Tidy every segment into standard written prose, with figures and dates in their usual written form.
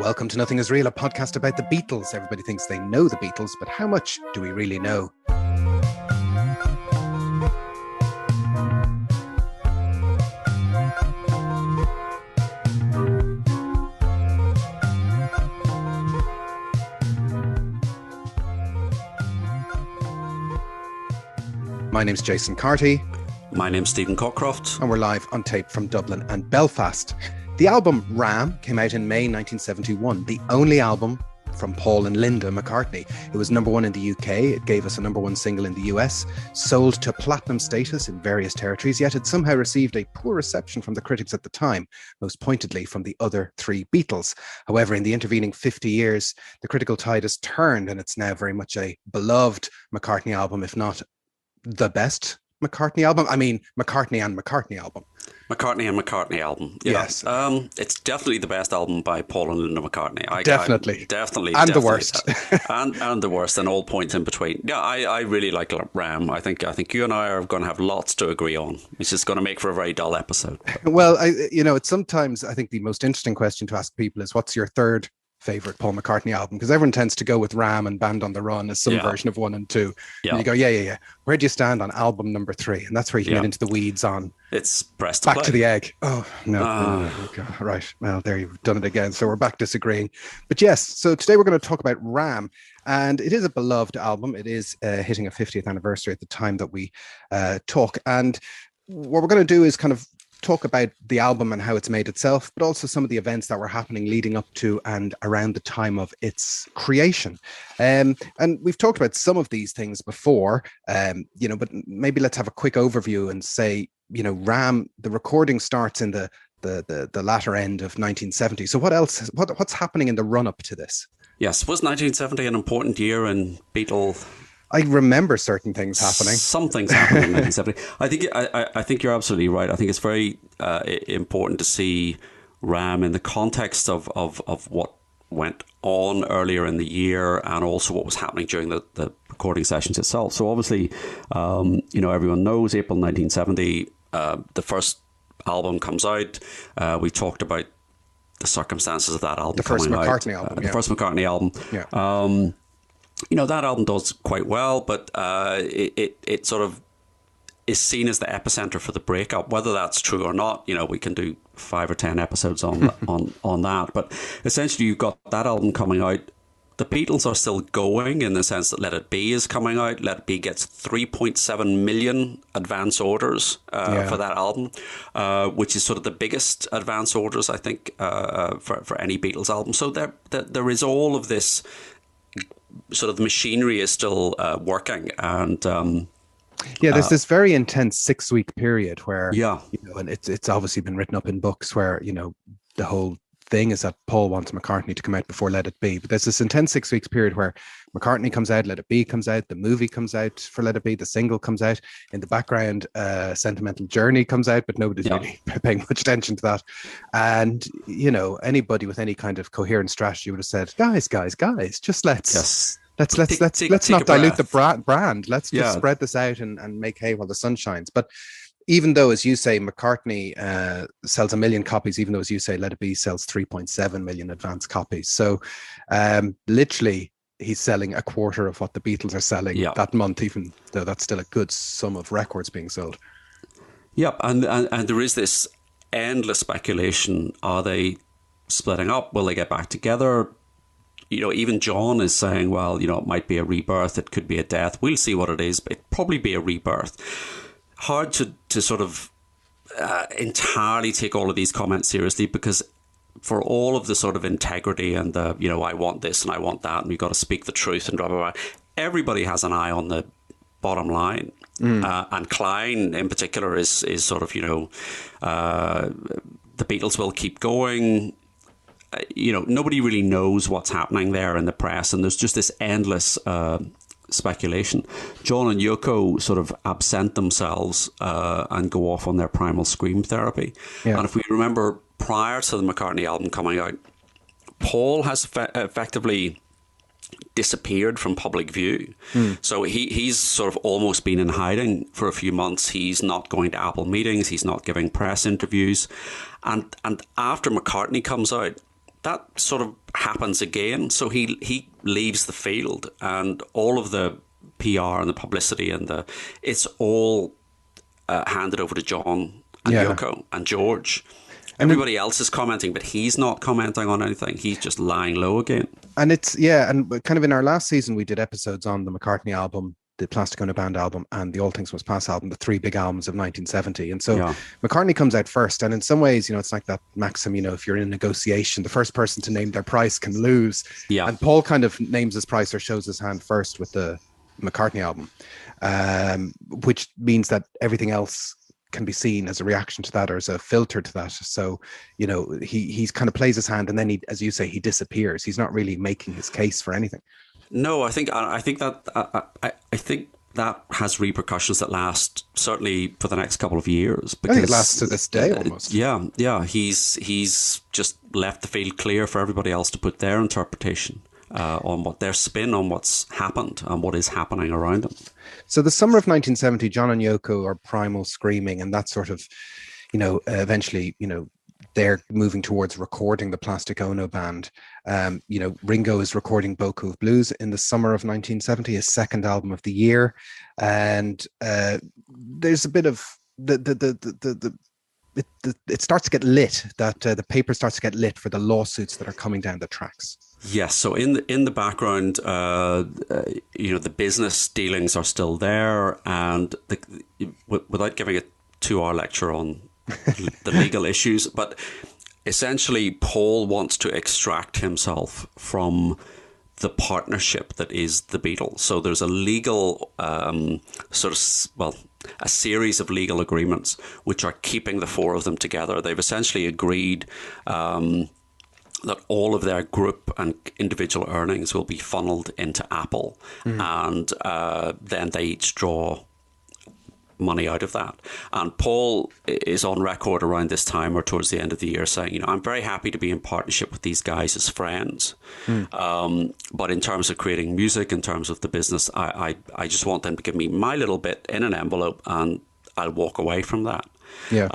Welcome to Nothing Is Real, a podcast about the Beatles. Everybody thinks they know the Beatles, but how much do we really know? My name's Jason Carty. My name's Stephen Cockcroft. And we're live on tape from Dublin and Belfast. The album Ram came out in May 1971, the only album from Paul and Linda McCartney. It was number one in the UK. It gave us a number one single in the US, sold to platinum status in various territories, yet it somehow received a poor reception from the critics at the time, most pointedly from the other three Beatles. However, in the intervening 50 years, the critical tide has turned and it's now very much a beloved McCartney album, if not the best McCartney album. I mean, McCartney and McCartney album. McCartney and McCartney album. Yeah. Yes. It's definitely the best album by Paul and Linda McCartney. Definitely. Definitely. And the worst. and the worst, and all points in between. Yeah, I really like Ram. I think you and I are going to have lots to agree on, which is going to make for a very dull episode. Well, it's sometimes I think the most interesting question to ask people is, what's your third favorite Paul McCartney album? Because everyone tends to go with Ram and Band on the Run as some version of 1 and 2. Yeah. And you go, yeah. Where do you stand on album number 3? And that's where you can get into the weeds on. It's pressed Back to the Egg. Oh, no. Okay. Right. Well, there you've done it again. So we're back disagreeing. But yes, so today we're going to talk about Ram. And it is a beloved album. It is hitting a 50th anniversary at the time that we talk. And what we're going to do is kind of talk about the album and how it's made itself, but also some of the events that were happening leading up to and around the time of its creation. And we've talked about some of these things before, but maybe let's have a quick overview and say, Ram, the recording starts in the latter end of 1970. So what's happening in the run up to this? Yes, was 1970 an important year in Beatle? I remember certain things happening. Some things happening in 1970. I think you're absolutely right. I think it's very important to see Ram in the context of what went on earlier in the year and also what was happening during the recording sessions itself. So obviously, everyone knows April 1970, the first album comes out. We talked about the circumstances of that album coming out. The first McCartney album. Yeah. That album does quite well, but it sort of is seen as the epicenter for the breakup. Whether that's true or not, we can do 5 or 10 episodes on that. But essentially, you've got that album coming out. The Beatles are still going in the sense that Let It Be is coming out. Let It Be gets 3.7 million advance orders for that album, which is sort of the biggest advance orders, I think, for any Beatles album. So there is all of this. Sort of the machinery is still working, and there's this very intense 6-week period where and it's obviously been written up in books where the whole thing is that Paul wants McCartney to come out before Let It Be, but there's this intense 6 weeks period where McCartney comes out, Let It Be comes out, the movie comes out for Let It Be, the single comes out in the background, Sentimental Journey comes out, but nobody's really paying much attention to that. And anybody with any kind of coherent strategy would have said, guys, just let's not dilute the brand. Let's just spread this out and make hay while the sun shines. But even though, as you say, McCartney sells 1 million copies, even though, as you say, Let It Be sells 3.7 million advance copies. So literally, he's selling a quarter of what the Beatles are selling that month, even though that's still a good sum of records being sold. Yep, and there is this endless speculation. Are they splitting up? Will they get back together? Even John is saying, well, it might be a rebirth. It could be a death. We'll see what it is, but it'd probably be a rebirth. Hard to sort of entirely take all of these comments seriously, because for all of the sort of integrity and the, I want this and I want that, and we've got to speak the truth and blah, blah, blah. Everybody has an eye on the bottom line. And Klein in particular is sort of, the Beatles will keep going. Nobody really knows what's happening there in the press, and there's just this endless speculation. John and Yoko sort of absent themselves and go off on their primal scream therapy. Yeah. And if we remember, prior to the McCartney album coming out, Paul has effectively disappeared from public view. So he's sort of almost been in hiding for a few months. He's not going to Apple meetings. He's not giving press interviews. And after McCartney comes out, that sort of happens again. So he leaves the field, and all of the PR and the publicity and it's all handed over to John and Yoko and George. Everybody else is commenting, but he's not commenting on anything. He's just lying low again. And it's, and kind of in our last season, we did episodes on the McCartney album, the Plastic Ono Band album, and the All Things Must Pass album, the three big albums of 1970. And so McCartney comes out first. And in some ways, it's like that maxim, if you're in a negotiation, the first person to name their price can lose. Yeah. And Paul kind of names his price or shows his hand first with the McCartney album, which means that everything else can be seen as a reaction to that or as a filter to that. So, he's kind of plays his hand, and then he, as you say, he disappears. He's not really making his case for anything. No, I think that has repercussions that last certainly for the next couple of years. Because, I think it lasts to this day almost. Yeah. He's just left the field clear for everybody else to put their interpretation on what their spin on what's happened and what is happening around them. So the summer of 1970, John and Yoko are primal screaming, and that sort of, eventually, they're moving towards recording the Plastic Ono Band. Ringo is recording Boku of Blues in the summer of 1970, his second album of the year, and there's a bit of it starts to get lit. The paper starts to get lit for the lawsuits that are coming down the tracks. Yes, so in the background, the business dealings are still there, and without giving a 2-hour lecture on the legal issues, but essentially Paul wants to extract himself from the partnership that is the Beatles. So there's a legal a series of legal agreements which are keeping the four of them together. They've essentially agreed that all of their group and individual earnings will be funneled into Apple, and then they each draw money out of that. And Paul is on record around this time or towards the end of the year saying, I'm very happy to be in partnership with these guys as friends. But in terms of creating music, in terms of the business, I just want them to give me my little bit in an envelope, and I'll walk away from that. Yeah.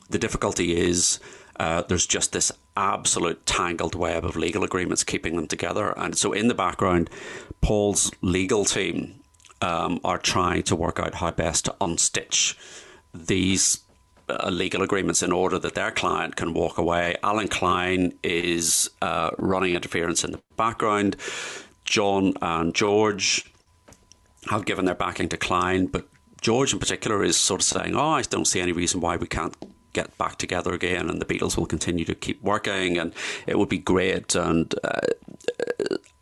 The difficulty is there's just this absolute tangled web of legal agreements keeping them together. And so in the background, Paul's legal team are trying to work out how best to unstitch these legal agreements in order that their client can walk away. Alan Klein is running interference in the background. John and George have given their backing to Klein, but George in particular is sort of saying, I don't see any reason why we can't get back together again, and the Beatles will continue to keep working, and it would be great. And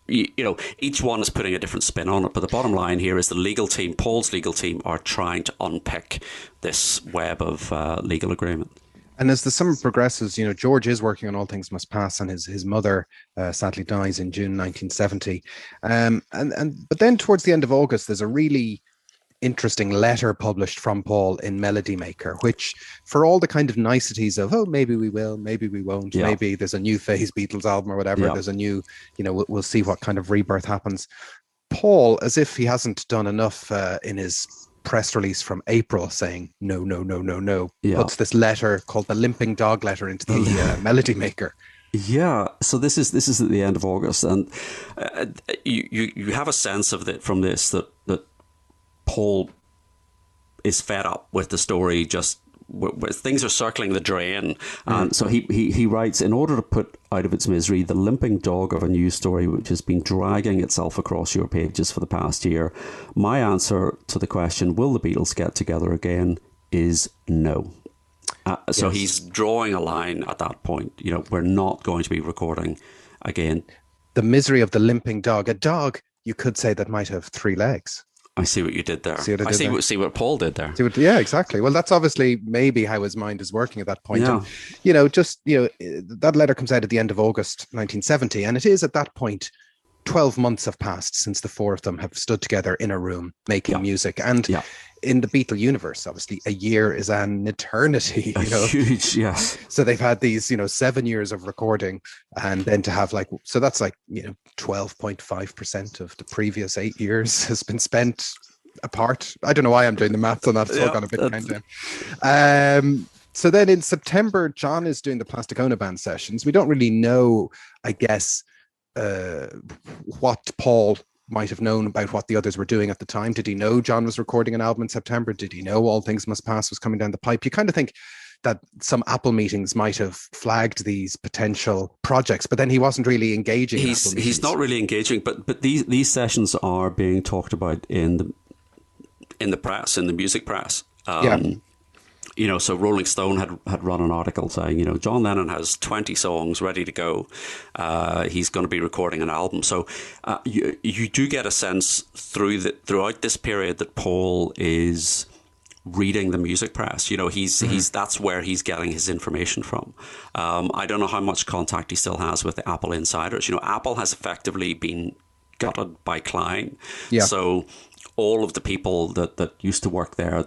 each one is putting a different spin on it, but the bottom line here is the legal team, Paul's legal team, are trying to unpick this web of legal agreement. And as the summer progresses, George is working on All Things Must Pass, and his mother sadly dies in June 1970. But then towards the end of August, there's a really interesting letter published from Paul in Melody Maker, which, for all the kind of niceties of, maybe we will, maybe we won't, maybe there's a new phase Beatles album or whatever, there's a new, we'll see what kind of rebirth happens. Paul, as if he hasn't done enough in his press release from April saying no, puts this letter called the Limping Dog letter into the Melody Maker. Yeah, so this is at the end of August, and you have a sense of it from this that Paul is fed up with the story, just things are circling the drain. And so he writes, in order to put out of its misery the limping dog of a news story which has been dragging itself across your pages for the past year, my answer to the question, will the Beatles get together again, is no. So he's drawing a line at that point. We're not going to be recording again. The misery of the limping dog. A dog, you could say, that might have 3 legs. I see what you did there. See what Paul did there. Yeah, exactly. Well, that's obviously maybe how his mind is working at that point. Yeah. And, that letter comes out at the end of August 1970, and it is at that point 12 months have passed since the four of them have stood together in a room making music. And in the Beatle universe, obviously, a year is an eternity. Huge, yes. So they've had these, 7 years of recording, and then to have so that's 12.5% of the previous 8 years has been spent apart. I don't know why I'm doing the maths on that. It's all gone a bit countdown. So then in September, John is doing the Plastic Ono Band sessions. We don't really know, I guess, what Paul might have known about what the others were doing at the time. Did he know John was recording an album in September? Did he know All Things Must Pass was coming down the pipe? You kind of think that some Apple meetings might have flagged these potential projects, but then he wasn't really engaging. He's not really engaging, but these sessions are being talked about in the press, in the music press. You know, so Rolling Stone had run an article saying, you know, John Lennon has 20 songs ready to go. He's going to be recording an album. So you do get a sense throughout this period that Paul is reading the music press. You know, he's that's where he's getting his information from. I don't know how much contact he still has with the Apple insiders. You know, Apple has effectively been gutted by Klein. Yeah. So all of the people that used to work there,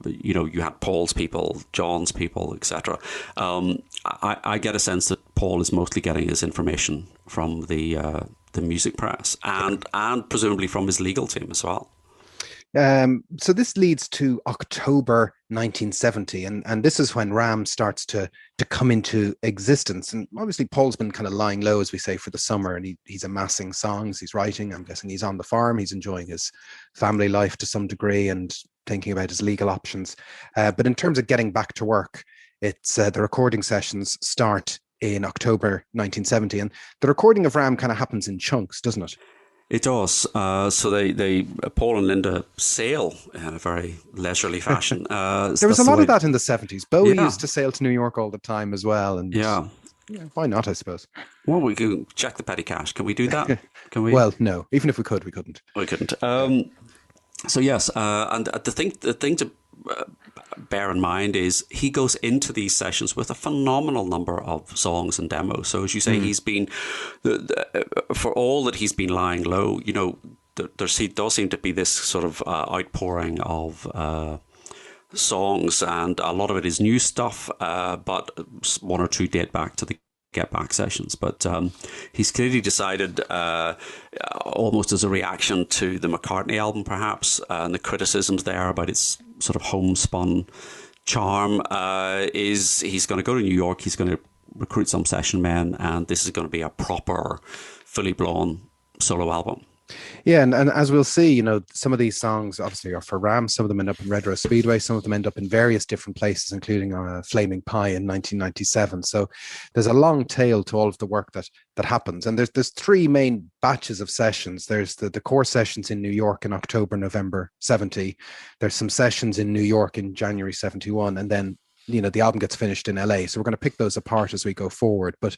you know, you had Paul's people, John's people, etc. I get a sense that Paul is mostly getting his information from the music press and presumably from his legal team as well. So this leads to October 1970, and this is when Ram starts to come into existence. And obviously Paul's been kind of lying low, as we say, for the summer, and he's amassing songs, he's writing. I'm guessing he's on the farm, he's enjoying his family life to some degree and thinking about his legal options. But in terms of getting back to work, it's the recording sessions start in October 1970, and the recording of Ram kind of happens in chunks, doesn't it? It does. So they Paul and Linda sail in a very leisurely fashion. There was a lot of that in the 70s. Bowie used to sail to New York all the time as well. And yeah, why not, I suppose? Well, we can check the petty cash. Can we do that? Can we? Well, no. Even if we could, we couldn't. We couldn't. So yes, and the thing to bear in mind is he goes into these sessions with a phenomenal number of songs and demos. So as you say, he's been, for all that he's been lying low, you know, there does seem to be this sort of outpouring of songs, and a lot of it is new stuff, but one or two date back to the Get Back sessions. But he's clearly decided, almost as a reaction to the McCartney album perhaps, and the criticisms there about its sort of homespun charm, is he's going to go to New York, he's going to recruit some session men, and this is going to be a proper, fully blown solo album. Yeah, and as we'll see, you know, some of these songs obviously are for Ram. Some of them end up in Red Rose Speedway. Some of them end up in various different places, including Flaming Pie in 1997. So there's a long tail to all of the work that happens. And there's three main batches of sessions. There's the core sessions in New York in October, November 70. There's some sessions in New York in January 71, and then, you know, the album gets finished in LA. So we're going to pick those apart as we go forward. But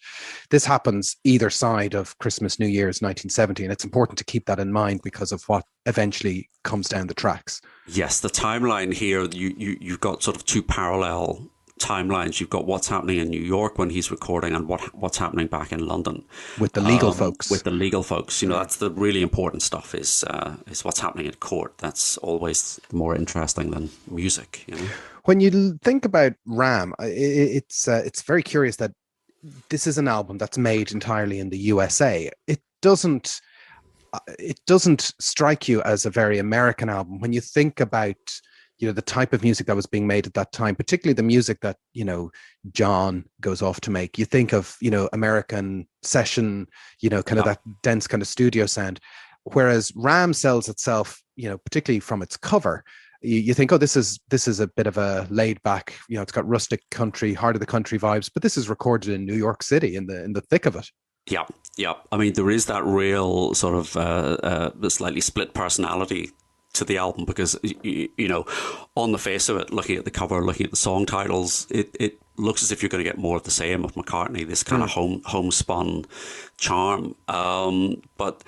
this happens either side of Christmas, New Year's 1970. And it's important to keep that in mind because of what eventually comes down the tracks. Yes, the timeline here, you've got sort of two parallel timelines. You've got what's happening in New York when he's recording and what's happening back in London. With the legal folks. With the legal folks. You know, that's the really important stuff is what's happening in court. That's always more interesting than music, you know. When you think about Ram, it's very curious that this is an album that's made entirely in the USA. It doesn't strike you as a very American album when you think about, you know, the type of music that was being made at that time, particularly the music that, you know, John goes off to make. You think of, you know, American session, you know, kind of that dense kind of studio sound, whereas Ram sells itself, you know, particularly from its cover. You think, oh, this is a bit of a laid back, you know, it's got rustic country, heart of the country vibes, but this is recorded in New York City in the thick of it. Yeah. I mean, there is that real sort of slightly split personality to the album because, you know, on the face of it, looking at the cover, looking at the song titles, it looks as if you're going to get more of the same of McCartney, this kind of homespun charm. But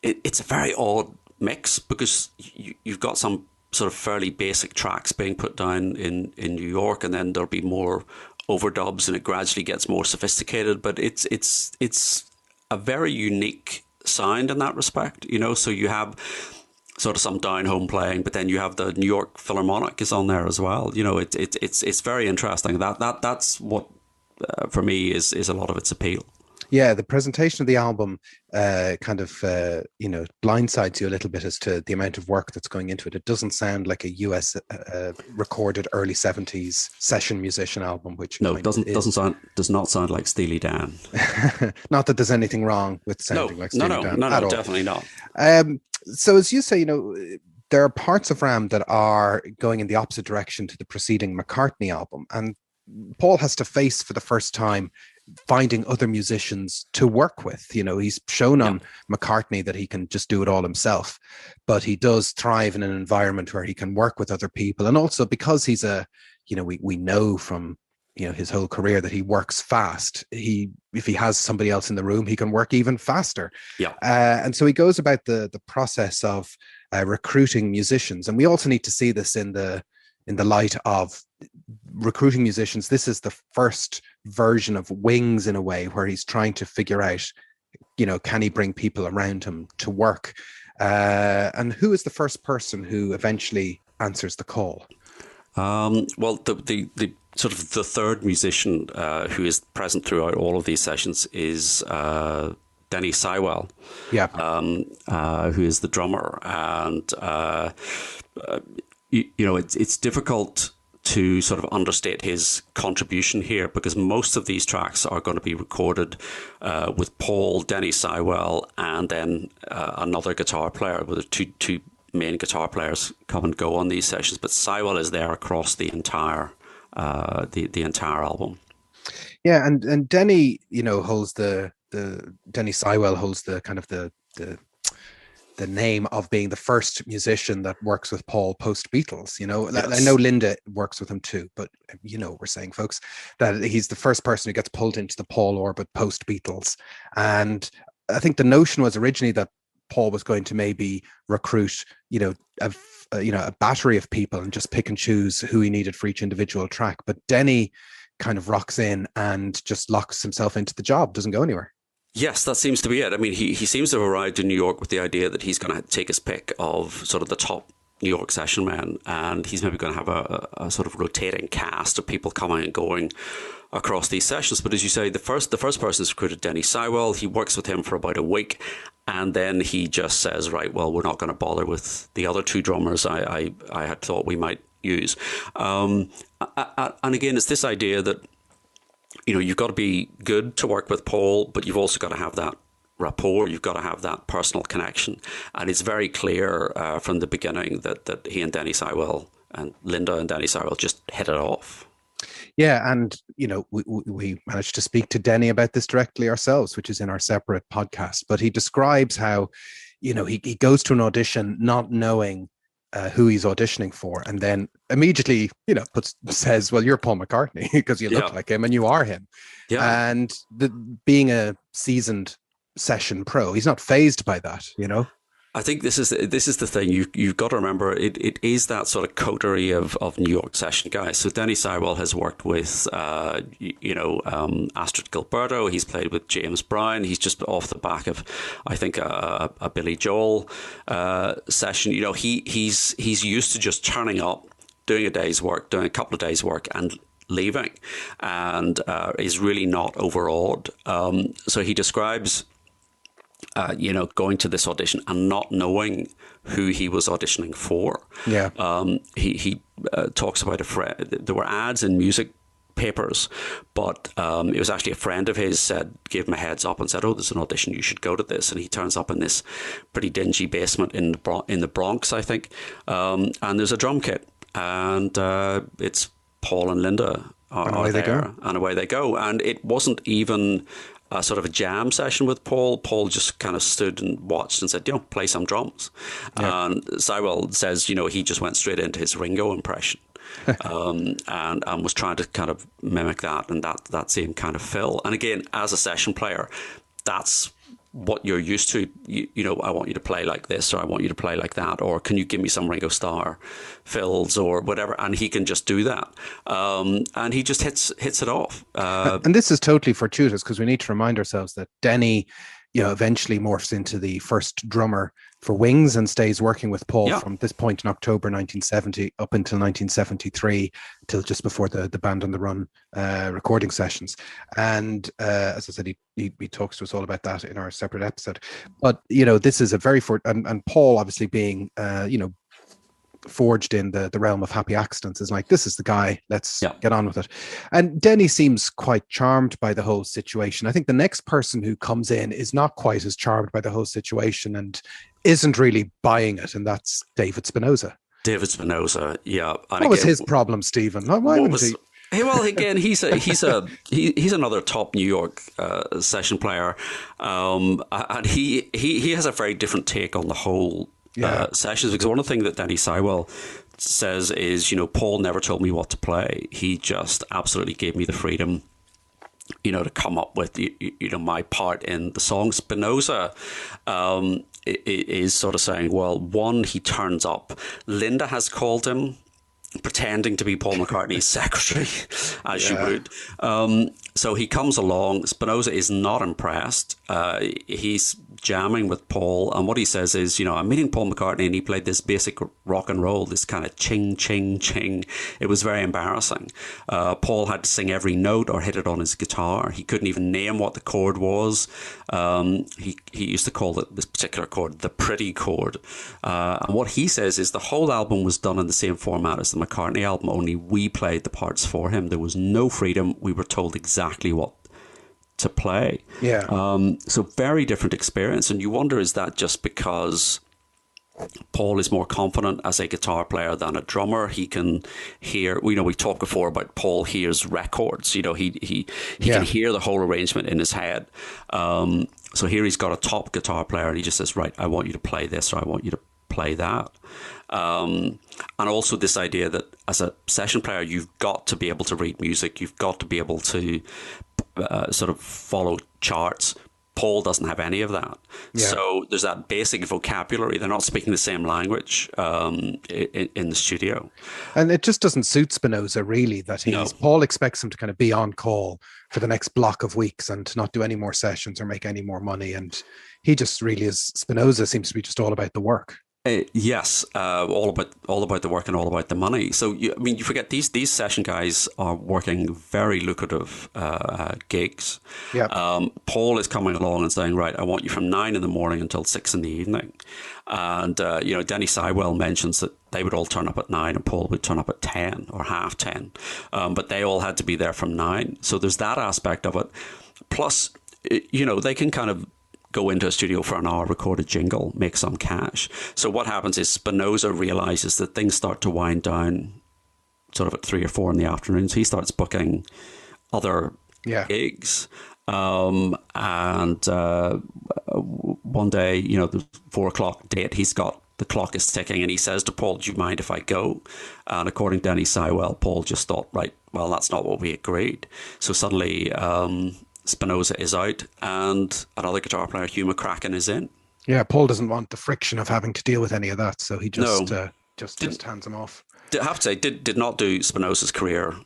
it's a very odd mix because you've got some sort of fairly basic tracks being put down in New York, and then there'll be more overdubs and it gradually gets more sophisticated, but it's a very unique sound in that respect, you know. So you have sort of some down home playing, but then you have the New York Philharmonic is on there as well, you know. It's very interesting. That's what for me is a lot of its appeal. Yeah, the presentation of the album kind of, blindsides you a little bit as to the amount of work that's going into it. It doesn't sound like a US recorded early 70s session musician album, which no, it does not sound like Steely Dan. Not that there's anything wrong with sounding like Steely Dan at all. Definitely not. So as you say, there are parts of Ram that are going in the opposite direction to the preceding McCartney album, and Paul has to face for the first time finding other musicians to work with. He's shown on McCartney that he can just do it all himself, but he does thrive in an environment where he can work with other people. And also because he's we know from his whole career that he works fast. If he has somebody else in the room, he can work even faster. Yeah. And so he goes about the process of recruiting musicians, and we also need to see this in the light of recruiting musicians. This is the first version of Wings, in a way, where he's trying to figure out, can he bring people around him to work? And who is the first person who eventually answers the call? Well, the sort of the third musician who is present throughout all of these sessions is Denny Sywell, who is the drummer, and it's difficult to sort of understate his contribution here, because most of these tracks are going to be recorded with Paul, Denny Sywell, and then another guitar player, with two main guitar players come and go on these sessions. But Sywell is there across the entire the entire album. Yeah, and Denny, holds the Denny Sywell holds the kind of the name of being the first musician that works with Paul post-Beatles. Yes. I know Linda works with him too, but we're saying, folks, that he's the first person who gets pulled into the Paul orbit post-Beatles. And I think the notion was originally that Paul was going to maybe recruit, a battery of people and just pick and choose who he needed for each individual track. But Denny kind of rocks in and just locks himself into the job, doesn't go anywhere. Yes, that seems to be it. I mean, he seems to have arrived in New York with the idea that he's going to take his pick of sort of the top New York session men, and he's maybe going to have a sort of rotating cast of people coming and going across these sessions. But as you say, the first person is recruited Denny Sywell. He works with him for about a week, and then he just says, right, well, we're not going to bother with the other two drummers I had thought we might use. And again, it's this idea that you've got to be good to work with Paul, but you've also got to have that rapport. You've got to have that personal connection. And it's very clear from the beginning that he and Denny Sywell and Linda and Denny Sywell just hit it off. Yeah, and we managed to speak to Denny about this directly ourselves, which is in our separate podcast. But he describes how, he goes to an audition not knowing who he's auditioning for, and then immediately, says, "Well, you're Paul McCartney because you look like him and you are him." Yeah. And being a seasoned session pro, he's not fazed by that. I think this is the thing. You've got to remember, it is that sort of coterie of New York session guys. So Denny Sywell has worked with Astrid Gilberto. He's played with James Brown. He's just off the back of, I think, a Billy Joel session. He's used to just turning up, doing a day's work, doing a couple of days' work, and leaving, and is really not overawed. So he describes going to this audition and not knowing who he was auditioning for. Yeah. He talks about a friend. There were ads in music papers, but it was actually a friend of his gave him a heads up and said, "Oh, there's an audition. You should go to this." And he turns up in this pretty dingy basement in the Bronx, I think. And there's a drum kit, and it's Paul and Linda are there, and away they go. And it wasn't even a sort of a jam session with Paul. Paul just kind of stood and watched and said, play some drums. Yeah. And Sywell says, he just went straight into his Ringo impression and was trying to kind of mimic that and that same kind of fill. And again, as a session player, that's what you're used to. I want you to play like this, or I want you to play like that, or can you give me some Ringo Starr fills or whatever? And he can just do that, and he just hits it off. And this is totally fortuitous, because we need to remind ourselves that Denny, eventually morphs into the first drummer for Wings and stays working with Paul Yeah. from this point in October 1970 up until 1973, till just before the Band on the Run recording sessions. And as I said, he talks to us all about that in our separate episode. But, you know, this is a very, and Paul obviously being, you know, forged in the realm of happy accidents, is like, this is the guy, let's get on with it. And Denny seems quite charmed by the whole situation. I think the next person who comes in is not quite as charmed by the whole situation and isn't really buying it, and that's David Spinoza. David Spinoza, yeah. And what was his problem, Stephen? Why wouldn't he? Well, again, he's another top New York session player, and he has a very different take on the whole sessions, because one of the things that Danny Sywell says is, you know, Paul never told me what to play. He just absolutely gave me the freedom, you know, to come up with you know, my part in the song. Spinoza is sort of saying, well, one, he turns up. Linda has called him pretending to be Paul McCartney's secretary, as you would. So he comes along. Spinoza is not impressed. He's jamming with Paul, and what he says is, you know, I'm meeting Paul McCartney and he played this basic rock and roll, this kind of ching, ching, ching. It was very embarrassing. Paul had to sing every note or hit it on his guitar. He couldn't even name what the chord was. He used to call it, this particular chord, the pretty chord. And what he says is the whole album was done in the same format as the McCartney album, only we played the parts for him. There was no freedom. We were told exactly what to play. So very different experience. And you wonder, is that just because Paul is more confident as a guitar player than a drummer? He can hear, you know, we talked before about Paul hears records, you know, he can hear the whole arrangement in his head. So here he's got a top guitar player and he just says, right, I want you to play this, or I want you to play that. And also this idea that as a session player, you've got to be able to read music, you've got to be able to sort of follow charts. Paul doesn't have any of that. So there's that basic vocabulary. They're not speaking the same language in the studio. And it just doesn't suit Spinoza, really, that Paul expects him to kind of be on call for the next block of weeks and not do any more sessions or make any more money. And he just really is, Spinoza seems to be just all about the work. Yes, all about the work and all about the money. So you forget these session guys are working very lucrative gigs. Paul is coming along and saying, right, I want you from 9 in the morning until 6 in the evening. And Denny Sywell mentions that they would all turn up at 9 and Paul would turn up at 10 or half 10, but they all had to be there from 9. So there's that aspect of it. Plus, you know, they can kind of go into a studio for an hour, record a jingle, make some cash. So what happens is Spinoza realizes that things start to wind down sort of at 3 or 4 in the afternoon. So he starts booking other gigs. And one day, you know, the 4 o'clock date, the clock is ticking and he says to Paul, do you mind if I go? And according to Danny Sywell, Paul just thought, right, well, that's not what we agreed. So suddenly, Spinoza is out and another guitar player, Hugh McCracken, is in. Yeah, Paul doesn't want the friction of having to deal with any of that, so he just hands him off. I have to say, did not do Spinoza's career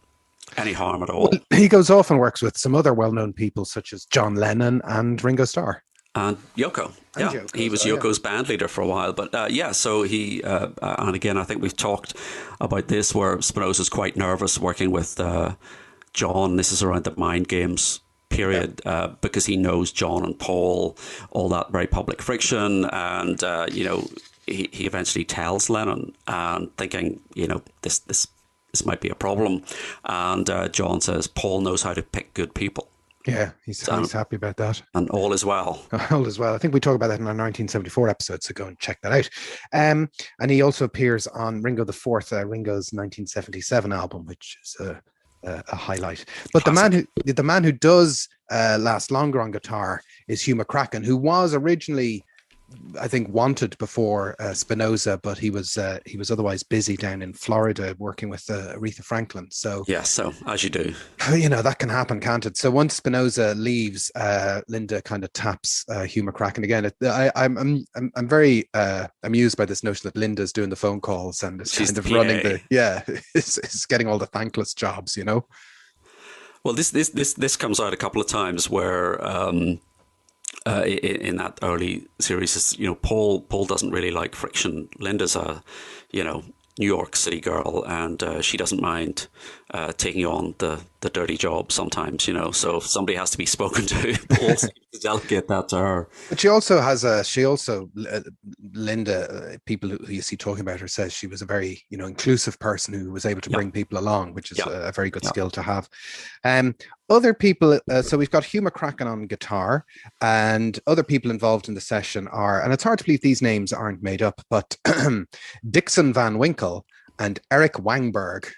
any harm at all. Well, he goes off and works with some other well-known people such as John Lennon and Ringo Starr. And Yoko. He was Yoko's band leader for a while. But so he, and again, I think we've talked about this, where Spinoza's quite nervous working with John. This is around the Mind Games period, because he knows John and Paul, all that very public friction, and he eventually tells Lennon, and thinking, you know, this might be a problem, and John says Paul knows how to pick good people. Yeah, he's happy about that, and all is well. All is well. I think we talked about that in our 1974 episode, so go and check that out. And he also appears on Ringo the Fourth, Ringo's 1977 album, which is a highlight. But classic. the man who does last longer on guitar is Hugh McCracken, who was originally, I think, wanted before Spinoza, but he was otherwise busy down in Florida working with Aretha Franklin. So so as you do, you know, that can happen, can't it? So once Spinoza leaves, Linda kind of taps Hugh McCracken again. I'm very amused by this notion that Linda's doing the phone calls and is kind of running is getting all the thankless jobs, you know. Well, this comes out a couple of times where in that early series is, Paul doesn't really like friction. Linda's a, New York City girl, and she doesn't mind taking on the dirty job sometimes, so if somebody has to be spoken to, Paul seems to delegate that to her. But Linda, people who you see talking about her says she was a very, inclusive person who was able to bring people along, which is a very good skill to have. Other people, so we've got Hugh McCracken on guitar, and other people involved in the session are, and it's hard to believe these names aren't made up, but Dixon Van Winkle and Eric Wangberg.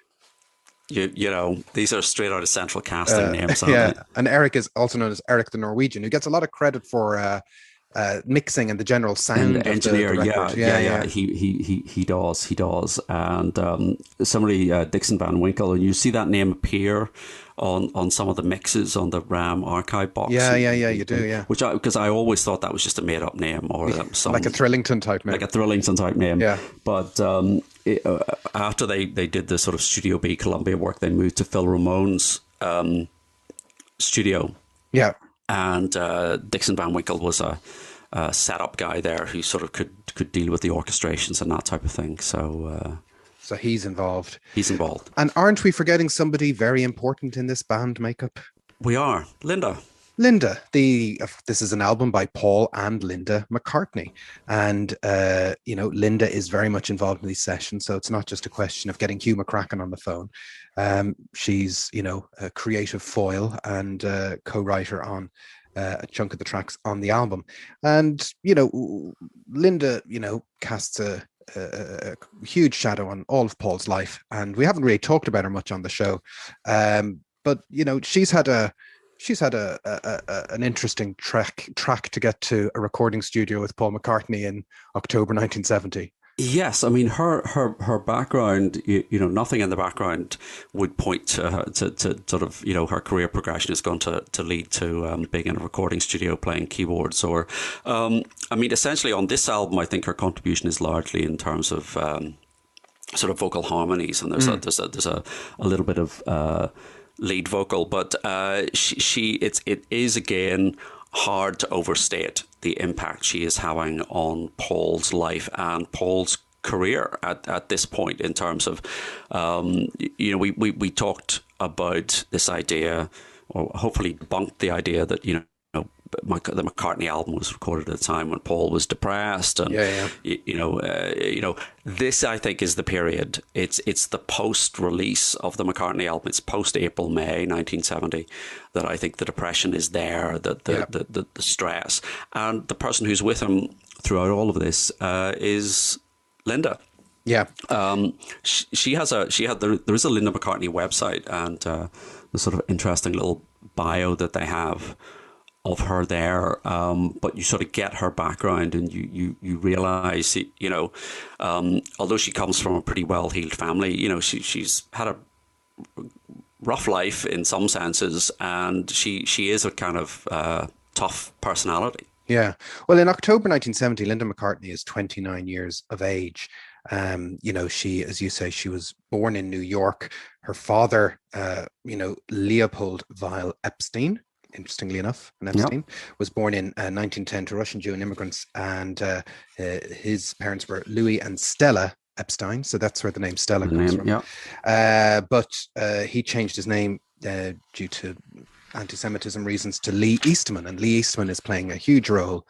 These are straight out of Central Casting names. And Eric is also known as Eric the Norwegian, who gets a lot of credit for mixing and the general sound. And engineer, of the record. He does. And somebody, Dixon Van Winkle, and you see that name appear on some of the mixes on the RAM archive box. You do. Because I always thought that was just a made up name, or some like a Thrillington type name. Like a Thrillington type name. Yeah. But after they did the sort of Studio B Columbia work, they moved to Phil Ramone's studio. Yeah. And Dixon Van Winkle was a setup guy there who sort of could deal with the orchestrations and that type of thing. So he's involved. He's involved. And aren't we forgetting somebody very important in this band makeup? We are. Linda. This is an album by Paul and Linda McCartney. And, Linda is very much involved in these sessions. So it's not just a question of getting Hugh McCracken on the phone. She's, a creative foil and co-writer on a chunk of the tracks on the album. And, Linda, casts a huge shadow on all of Paul's life. And we haven't really talked about her much on the show. But, she's had an interesting track to get to a recording studio with Paul McCartney in October 1970. Yes, I mean her background. Nothing in the background would point to sort of her career progression is going to lead to being in a recording studio playing keyboards. Or, essentially on this album, I think her contribution is largely in terms of sort of vocal harmonies, and there's a little bit of lead vocal, but it is again hard to overstate the impact she is having on Paul's life and Paul's career at this point, in terms of we talked about this idea, or hopefully debunked the idea, that the McCartney album was recorded at a time when Paul was depressed, and this, I think, is the period. It's the post-release of the McCartney album. It's post-April, May 1970 that I think the depression is there, the stress, and the person who's with him throughout all of this is Linda. Yeah. There is a Linda McCartney website, and the sort of interesting little bio that they have of her there, but you sort of get her background, and you realize, although she comes from a pretty well-heeled family, she's had a rough life in some senses, and she is a kind of tough personality. Yeah. Well, in October 1970, Linda McCartney is 29 years of age. She, as you say, she was born in New York. Her father, Leopold Weil Epstein, interestingly enough, was born in 1910 to Russian Jew immigrants, and his parents were Louis and Stella Epstein, so that's where the name Stella comes from. Yeah. But he changed his name due to anti-Semitism reasons to Lee Eastman, and Lee Eastman is playing a huge role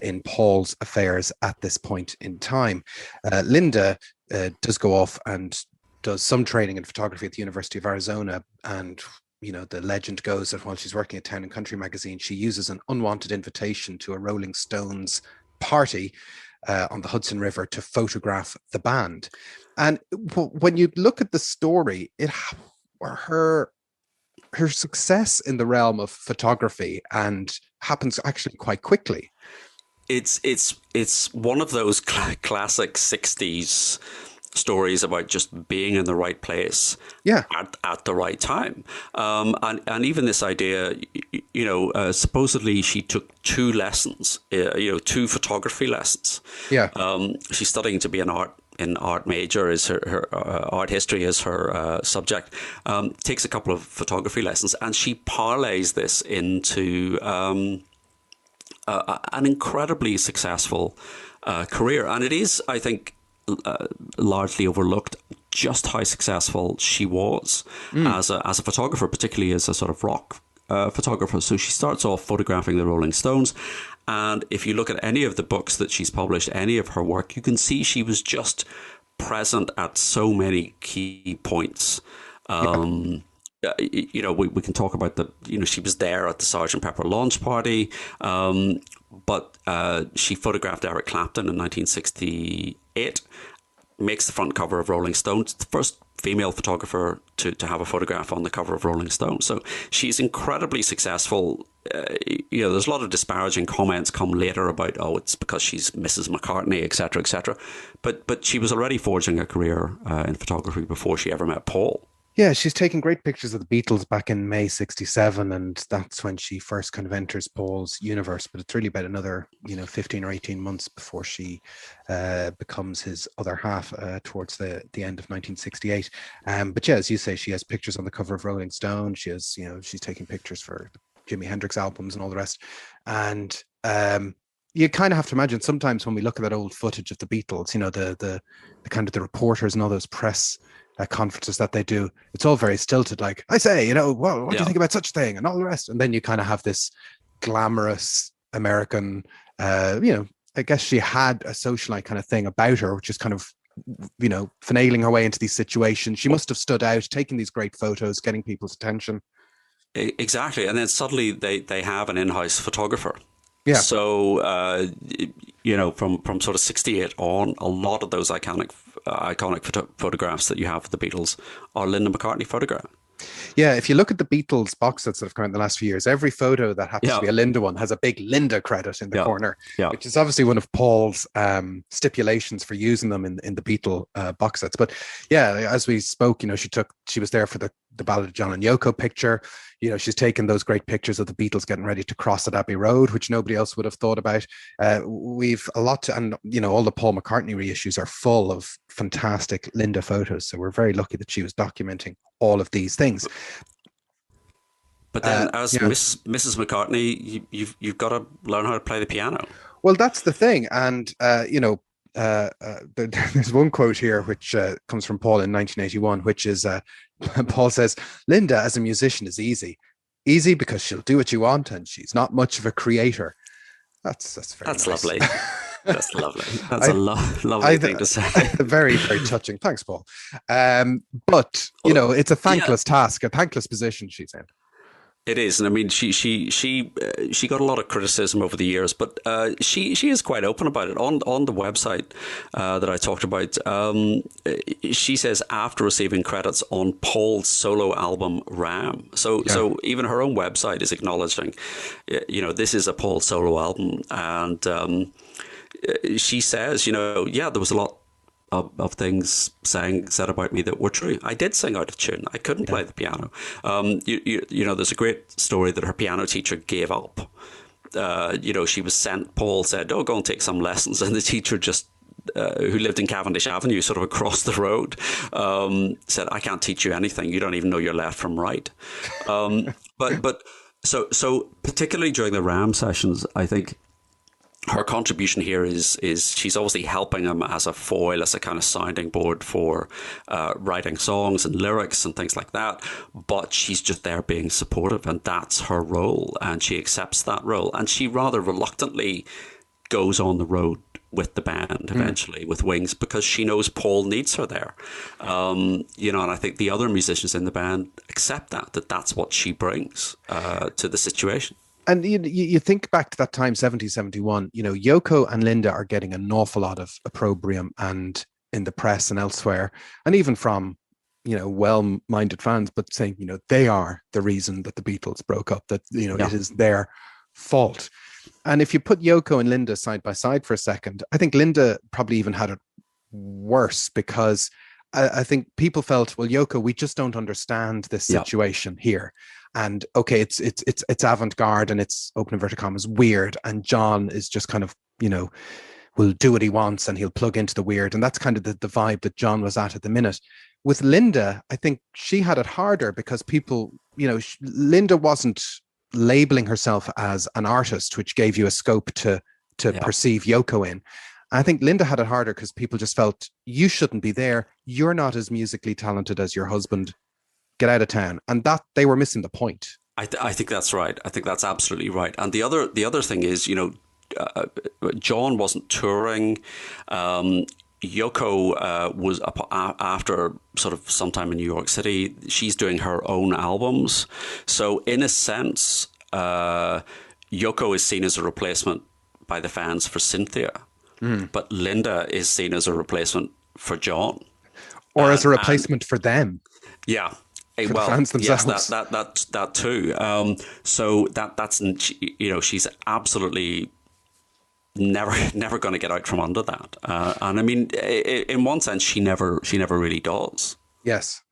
in Paul's affairs at this point in time. Linda does go off and does some training in photography at the University of Arizona, and the legend goes that while she's working at Town and Country magazine, she uses an unwanted invitation to a Rolling Stones party on the Hudson River to photograph the band. And when you look at the story, her success in the realm of photography and happens actually quite quickly. It's one of those classic 60s stories about just being in the right place at the right time. And even this idea, supposedly she took 2 lessons, 2 photography lessons. Yeah. She's studying to be an art major, is her art history is her subject. Takes a couple of photography lessons, and she parlays this into an incredibly successful career. And it is, I think, largely overlooked just how successful she was as a photographer, particularly as a sort of rock photographer. So she starts off photographing the Rolling Stones. And if you look at any of the books that she's published, any of her work, you can see she was just present at so many key points. You know, we can talk about she was there at the Sgt. Pepper launch party, but she photographed Eric Clapton in 1968, makes the front cover of Rolling Stone, the first female photographer to have a photograph on the cover of Rolling Stone. So she's incredibly successful. You know, there's a lot of disparaging comments come later about, oh, it's because she's Mrs McCartney, etc., etc. But she was already forging a career in photography before she ever met Paul. Yeah, she's taking great pictures of the Beatles back in May '67, and that's when she first kind of enters Paul's universe. But it's really about another, 15 or 18 months before she becomes his other half towards the end of 1968. But yeah, as you say, she has pictures on the cover of Rolling Stone. She has, she's taking pictures for Jimi Hendrix albums and all the rest. And you kind of have to imagine sometimes when we look at that old footage of the Beatles, the kind of the reporters and all those press conferences that they do, it's all very stilted, like, I say, well, what do you think about such a thing and all the rest? And then you kind of have this glamorous American, I guess she had a socialite kind of thing about her, which is kind of, finagling her way into these situations. She must have stood out, taking these great photos, getting people's attention. Exactly. And then suddenly they have an in-house photographer. Yeah. So, from sort of 68 on, a lot of those iconic photographs that you have of the Beatles are Linda McCartney photographs. Yeah, if you look at the Beatles box sets that have come out in the last few years, every photo that happens to be a Linda one has a big Linda credit in the corner, which is obviously one of Paul's stipulations for using them in the Beatle box sets. But yeah, as we spoke, she was there for the Ballad of John and Yoko picture. She's taken those great pictures of the Beatles getting ready to cross at Abbey Road, which nobody else would have thought about. We've a lot to, and all the Paul McCartney reissues are full of fantastic Linda photos. So we're very lucky that she was documenting all of these things. But then, as Mrs McCartney, you've got to learn how to play the piano. Well, that's the thing, and there's one quote here which comes from Paul in 1981, which is Paul says, "Linda as a musician is easy because she'll do what you want, and she's not much of a creator." That's very nice. Lovely. That's lovely. That's a lovely thing to say. Very, very touching. Thanks, Paul. But it's a thankless task, a thankless position she's in. It is, and I mean, she got a lot of criticism over the years, but she is quite open about it on the website that I talked about. She says after receiving credits on Paul's solo album Ram, so even her own website is acknowledging, this is a Paul solo album, and she says, there was a lot of things said about me that were true. I did sing out of tune. I couldn't play the piano. There's a great story that her piano teacher gave up. She was sent, Paul said, go and take some lessons. And the teacher just, who lived in Cavendish Avenue, sort of across the road, said, I can't teach you anything. You don't even know your left from right. So particularly during the Ram sessions, I think her contribution here is she's obviously helping him as a foil, as a kind of sounding board for writing songs and lyrics and things like that. But she's just there being supportive, and that's her role, and she accepts that role. And she rather reluctantly goes on the road with the band eventually with Wings, because she knows Paul needs her there. And I think the other musicians in the band accept that's what she brings to the situation. And you think back to that time, 70, 71, Yoko and Linda are getting an awful lot of opprobrium and in the press and elsewhere, and even from, well-minded fans, but saying, they are the reason that the Beatles broke up, that, it is their fault. And if you put Yoko and Linda side by side for a second, I think Linda probably even had it worse, because I think people felt, well, Yoko, we just don't understand this situation here. And okay, it's avant-garde and it's, open inverted commas, weird. And John is just kind of, will do what he wants and he'll plug into the weird. And that's kind of the vibe that John was at the minute. With Linda, I think she had it harder because people, Linda wasn't labeling herself as an artist, which gave you a scope to perceive Yoko in. I think Linda had it harder because people just felt, you shouldn't be there. You're not as musically talented as your husband. Get out of town. And that they were missing the point. I think that's right. I think that's absolutely right. And the other thing is, John wasn't touring. Yoko was after sort of sometime in New York City. She's doing her own albums. So in a sense, Yoko is seen as a replacement by the fans for Cynthia. But Linda is seen as a replacement for John, or as a replacement for them. Yeah, for the fans themselves. Yes, that too. So that's she's absolutely never going to get out from under that. And I mean, in one sense, she never really does. Yes,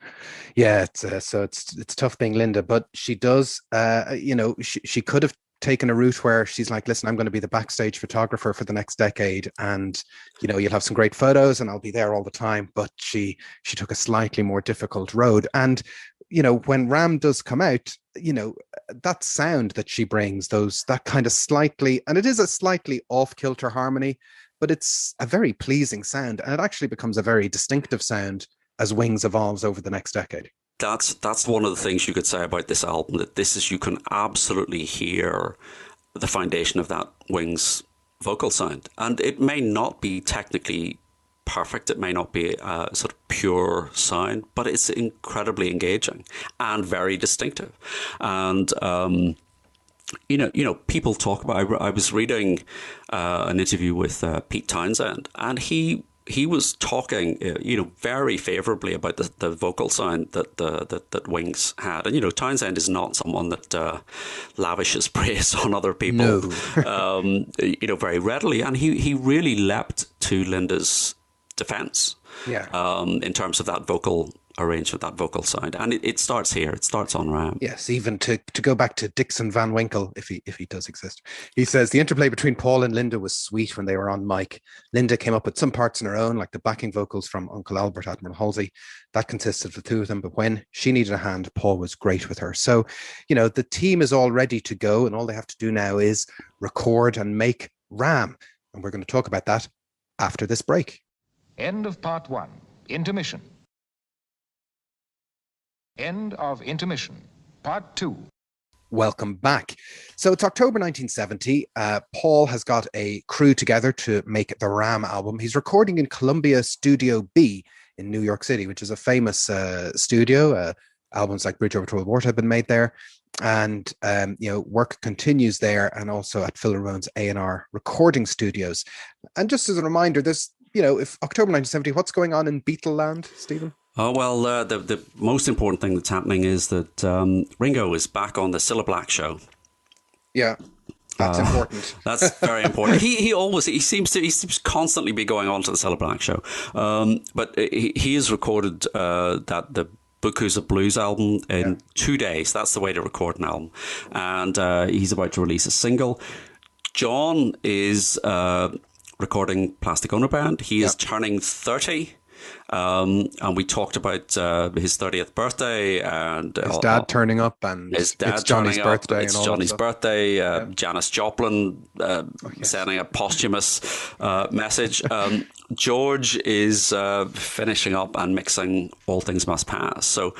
yeah. It's tough being Linda, but she does. She could have taken a route where she's like, listen, I'm going to be the backstage photographer for the next decade, and you'll have some great photos and I'll be there all the time. But she took a slightly more difficult road. And when Ram does come out, that sound that she brings, that kind of slightly, and it is a slightly off-kilter harmony, but it's a very pleasing sound, and it actually becomes a very distinctive sound as Wings evolves over the next decade. That's one of the things you could say about this album, that you can absolutely hear the foundation of that Wings vocal sound. And it may not be technically perfect, it may not be a sort of pure sound, but it's incredibly engaging and very distinctive. And people talk about, I was reading an interview with Pete Townsend, and he was talking, very favorably about the vocal sound that Wings had. And, Townsend is not someone that lavishes praise on other people, very readily. And he really leapt to Linda's defense, in terms of that vocal arrangement, that vocal sound. And it starts here. It starts on Ram. Yes, even to go back to Dixon Van Winkle, if he does exist. He says, the interplay between Paul and Linda was sweet when they were on mic. Linda came up with some parts on her own, like the backing vocals from Uncle Albert, Admiral Halsey. That consisted of the two of them. But when she needed a hand, Paul was great with her. So, the team is all ready to go, and all they have to do now is record and make Ram. And we're going to talk about that after this break. End of part one. Intermission. End of intermission. Part two. Welcome back. So it's October 1970. Paul has got a crew together to make the Ram album. He's recording in Columbia Studio B in New York City, which is a famous studio. Albums like Bridge Over Troubled Water have been made there. And, work continues there, and also at Phil Ramone's A&R recording studios. And just as a reminder, there's, if October 1970, what's going on in Beatleland, Stephen? Oh, well, the most important thing that's happening is that Ringo is back on the Cilla Black show. Yeah, that's important. That's very important. He seems constantly be going on to the Cilla Black show. But he has recorded the Buku's of Blues album in 2 days. That's the way to record an album. And he's about to release a single. John is recording Plastic Ono Band. He is turning 30. And we talked about his 30th birthday and his dad turning up, and his dad it's Johnny's birthday. It's Johnny's birthday. Janis Joplin sending a posthumous message. George is finishing up and mixing All Things Must Pass. So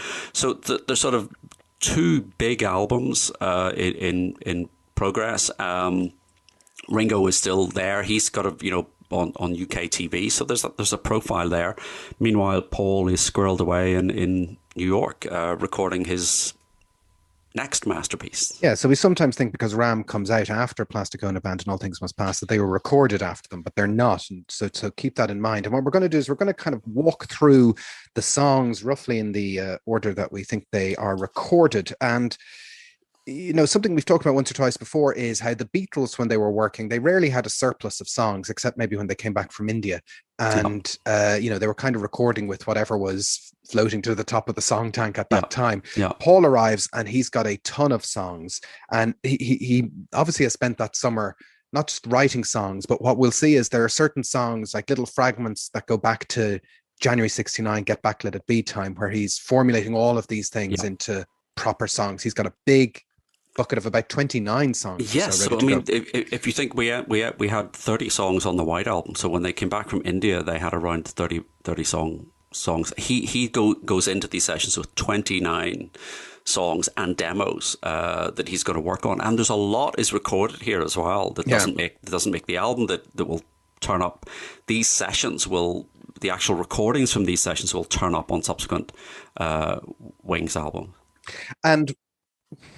there's sort of two big albums in progress. Ringo is still there. He's got on UK TV, so there's a profile there. Meanwhile, Paul is squirreled away in New York, recording his next masterpiece. Yeah, so we sometimes think because Ram comes out after Plastic Ono Band and All Things Must Pass that they were recorded after them, but they're not. And so keep that in mind. And what we're going to do is we're going to kind of walk through the songs roughly in the order that we think they are recorded. And something we've talked about once or twice before is how the Beatles, when they were working, they rarely had a surplus of songs, except maybe when they came back from India. And, they were kind of recording with whatever was floating to the top of the song tank at that time. Yeah. Paul arrives and he's got a ton of songs. And he obviously has spent that summer not just writing songs, but what we'll see is there are certain songs, like little fragments that go back to January 69, Get Back, Let It Be time, where he's formulating all of these things into proper songs. He's got a big bucket of about 29 songs. Yes, so I mean, if you think we had 30 songs on the White Album, so when they came back from India, they had around 30 songs. He goes into these sessions with 29 songs and demos that he's going to work on, and there's a lot is recorded here as well that doesn't make the album that will turn up. These sessions the actual recordings from these sessions will turn up on subsequent Wings album. And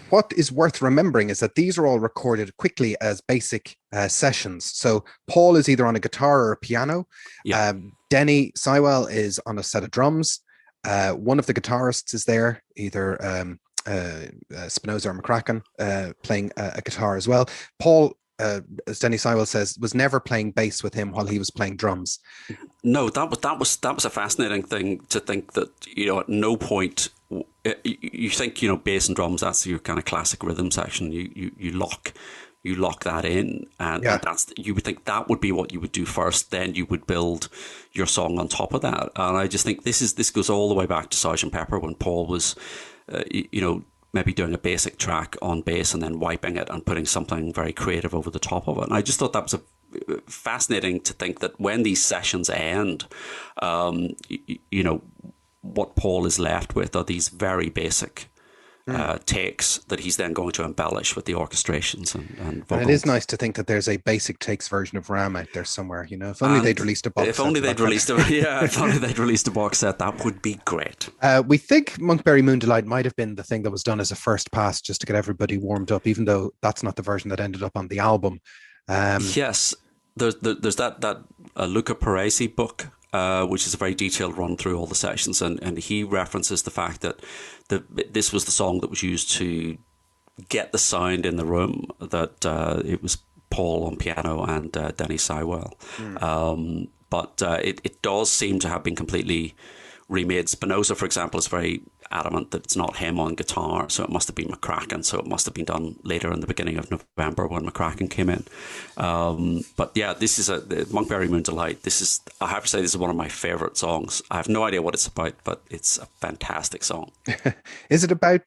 what is worth remembering is that these are all recorded quickly as basic sessions. So Paul is either on a guitar or a piano. Yeah. Denny Sywell is on a set of drums. One of the guitarists is there, either Spinoza or McCracken, playing a guitar as well. Paul, as Denny Sywell says, was never playing bass with him while he was playing drums. No, that was a fascinating thing to think that, at no point you think, bass and drums, that's your kind of classic rhythm section. You lock that in, and you would think that would be what you would do first. Then you would build your song on top of that. And I just think this goes all the way back to Sgt. Pepper, when Paul was, maybe doing a basic track on bass and then wiping it and putting something very creative over the top of it. And I just thought that was fascinating to think that when these sessions end, what Paul is left with are these very basic takes that he's then going to embellish with the orchestrations and vocals. And it is nice to think that there's a basic takes version of Ram out there somewhere. If only they'd released a box set. If only they'd released a box set, that would be great. We think Monkberry Moon Delight might have been the thing that was done as a first pass just to get everybody warmed up, even though that's not the version that ended up on the album. Yes, there's that Luca Paresi book, which is a very detailed run through all the sessions, and he references the fact that this was the song that was used to get the sound in the room, that it was Paul on piano and Denny Sywell. But it does seem to have been completely remade. Spinoza, for example, is very adamant that it's not him on guitar, so it must have been McCracken, so it must have been done later in the beginning of November when McCracken came in. But yeah, this is Monkberry Moon Delight. I have to say, this is one of my favourite songs. I have no idea what it's about, but it's a fantastic song. Is it about,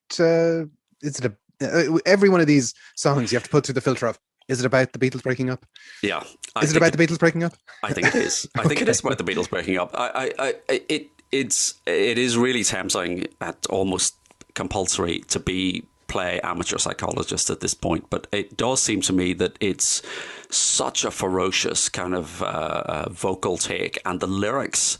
every one of these songs you have to put through the filter of, is it about the Beatles breaking up? Yeah. Is it about the Beatles breaking up? I think it is. I think it is about the Beatles breaking up. It is really tempting at almost compulsory to play amateur psychologist at this point, but it does seem to me that it's such a ferocious kind of vocal take, and the lyrics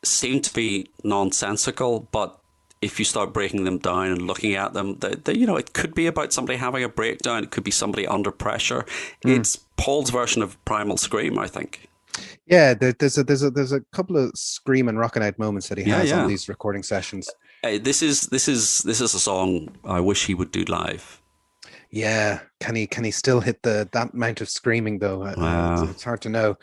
seem to be nonsensical, but if you start breaking them down and looking at them, it could be about somebody having a breakdown. It could be somebody under pressure. It's Paul's version of Primal Scream, I think. Yeah, there's a couple of scream and rocking out moments that he has on these recording sessions. This is a song I wish he would do live. Yeah, can he still hit that amount of screaming though? Wow. It's hard to know.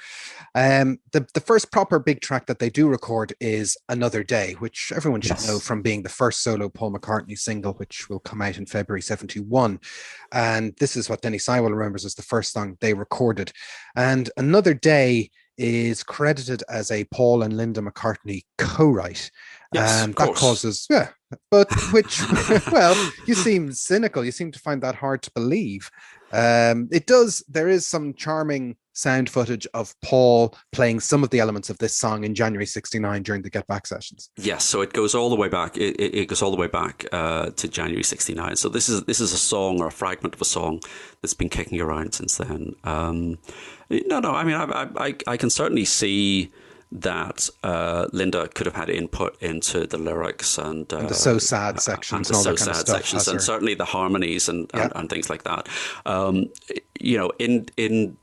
The first proper big track that they do record is Another Day, which everyone should know from being the first solo Paul McCartney single, which will come out in February 1971. And this is what Denny Sywell remembers as the first song they recorded. And Another Day is credited as a Paul and Linda McCartney co-write. Yes, that causes, but which, well, you seem cynical. You seem to find that hard to believe. There is some charming sound footage of Paul playing some of the elements of this song in January 1969 during the Get Back sessions. Yes, so it goes all the way back. It goes all the way back to January 1969. So this is a song, or a fragment of a song, that's been kicking around since then. I mean, I can certainly see that Linda could have had input into the lyrics and the so sad sections and all that kind of stuff, sections, and certainly the harmonies and things like that. In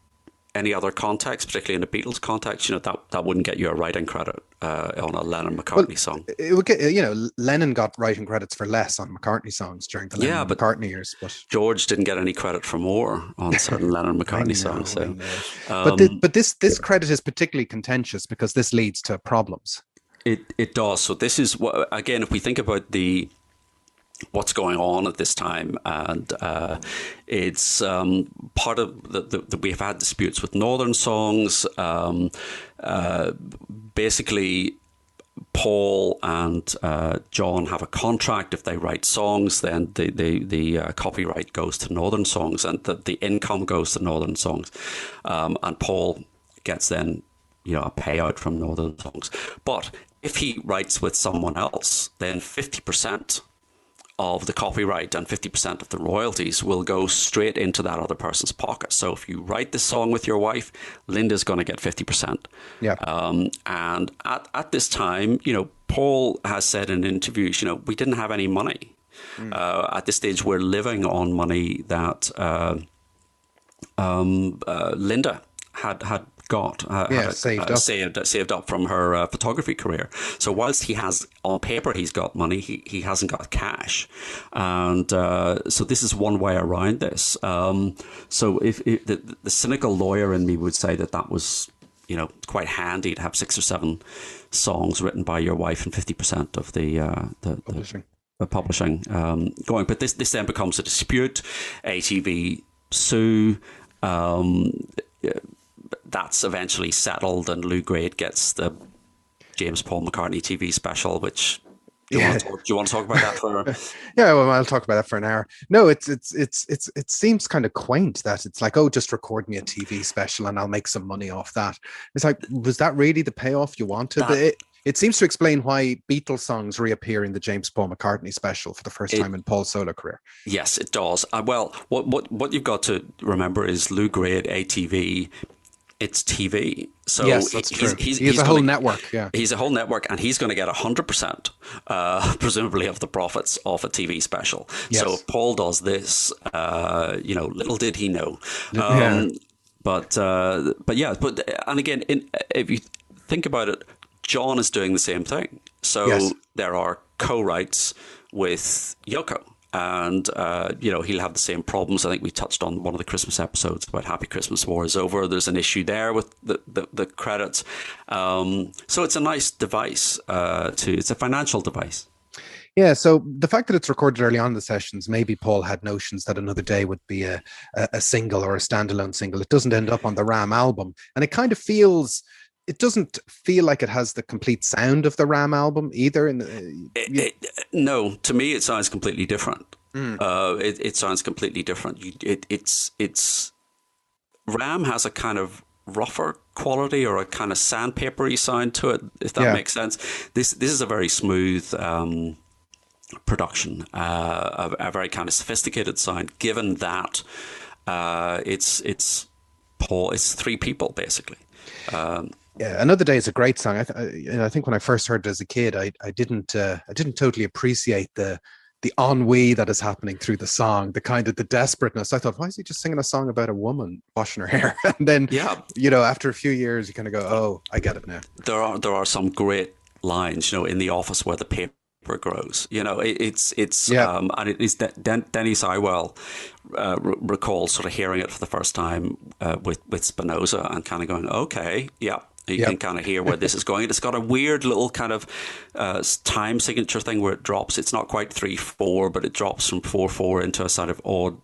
any other context, particularly in the Beatles context, that wouldn't get you a writing credit on a Lennon-McCartney song. It would get, Lennon got writing credits for less on McCartney songs during the Lennon-McCartney years. But George didn't get any credit for more on certain Lennon-McCartney songs. So. But this credit is particularly contentious because this leads to problems. It does. So this is what, again, if we think about what's going on at this time, and it's part of the we've had disputes with Northern songs. Basically, Paul and John have a contract. If they write songs, then the copyright goes to Northern Songs, and the income goes to Northern Songs, and Paul gets then a payout from Northern Songs. But if he writes with someone else, then 50% of the copyright and 50% of the royalties will go straight into that other person's pocket. So if you write this song with your wife, Linda's going to get 50%. Yeah. And at this time, Paul has said in interviews, we didn't have any money. At this stage, we're living on money that Linda had got saved up from her photography career. So whilst he has on paper he's got money, he hasn't got cash, and so this is one way around this. So if the cynical lawyer in me would say that was quite handy to have 6 or 7 songs written by your wife and 50% of the publishing going, but this then becomes a dispute. ATV sue. That's eventually settled, and Lou Grade gets the James Paul McCartney TV special, which do you want to talk about that for? Yeah, well, I'll talk about that for an hour. No, it seems kind of quaint that it's like, oh, just record me a TV special and I'll make some money off that. It's like, was that really the payoff you wanted? It seems to explain why Beatles songs reappear in the James Paul McCartney special for the first time in Paul's solo career. Yes, it does. Well, what you've got to remember is Lou Grade, ATV. It's TV. So yes, that's true. He's a whole network. Yeah, he's a whole network, and he's going to get 100%, presumably, of the profits of a TV special. Yes. So if Paul does this, little did he know. But and again, if you think about it, John is doing the same thing. So there are co-writes with Yoko. And, he'll have the same problems. I think we touched on one of the Christmas episodes about Happy Christmas, War is Over. There's an issue there with the credits. So it's a nice device. It's a financial device. Yeah, so the fact that it's recorded early on in the sessions, maybe Paul had notions that Another Day would be a single or a standalone single. It doesn't end up on the Ram album. And it kind of feels... It doesn't feel like it has the complete sound of the Ram album either. No, to me it sounds completely different. It sounds completely different. It's Ram has a kind of rougher quality or a kind of sandpapery sound to it, if that makes sense. This is a very smooth production, a very kind of sophisticated sound. Given that it's Paul, it's 3 people basically. Yeah, Another Day is a great song. I think when I first heard it as a kid, I didn't totally appreciate the ennui that is happening through the song, the kind of the desperateness. I thought, why is he just singing a song about a woman washing her hair? And then, after a few years, you kind of go, oh, I get it now. There are some great lines, in the office where the paper grows. And it is Denny Sywell recalls sort of hearing it for the first time with Spinoza and kind of going, okay, yeah. You can kind of hear where this is going. It's got a weird little kind of time signature thing where it drops. It's not quite 3/4, but it drops from 4/4 into a sort of odd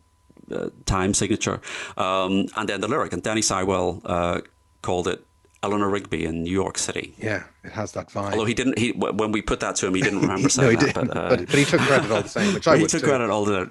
time signature. And then the lyric, and Danny Sywell called it Eleanor Rigby in New York City. Yeah, it has that vibe. Although he didn't, when we put that to him, he didn't remember saying that. But he took credit all the same, which I would too. He took credit all the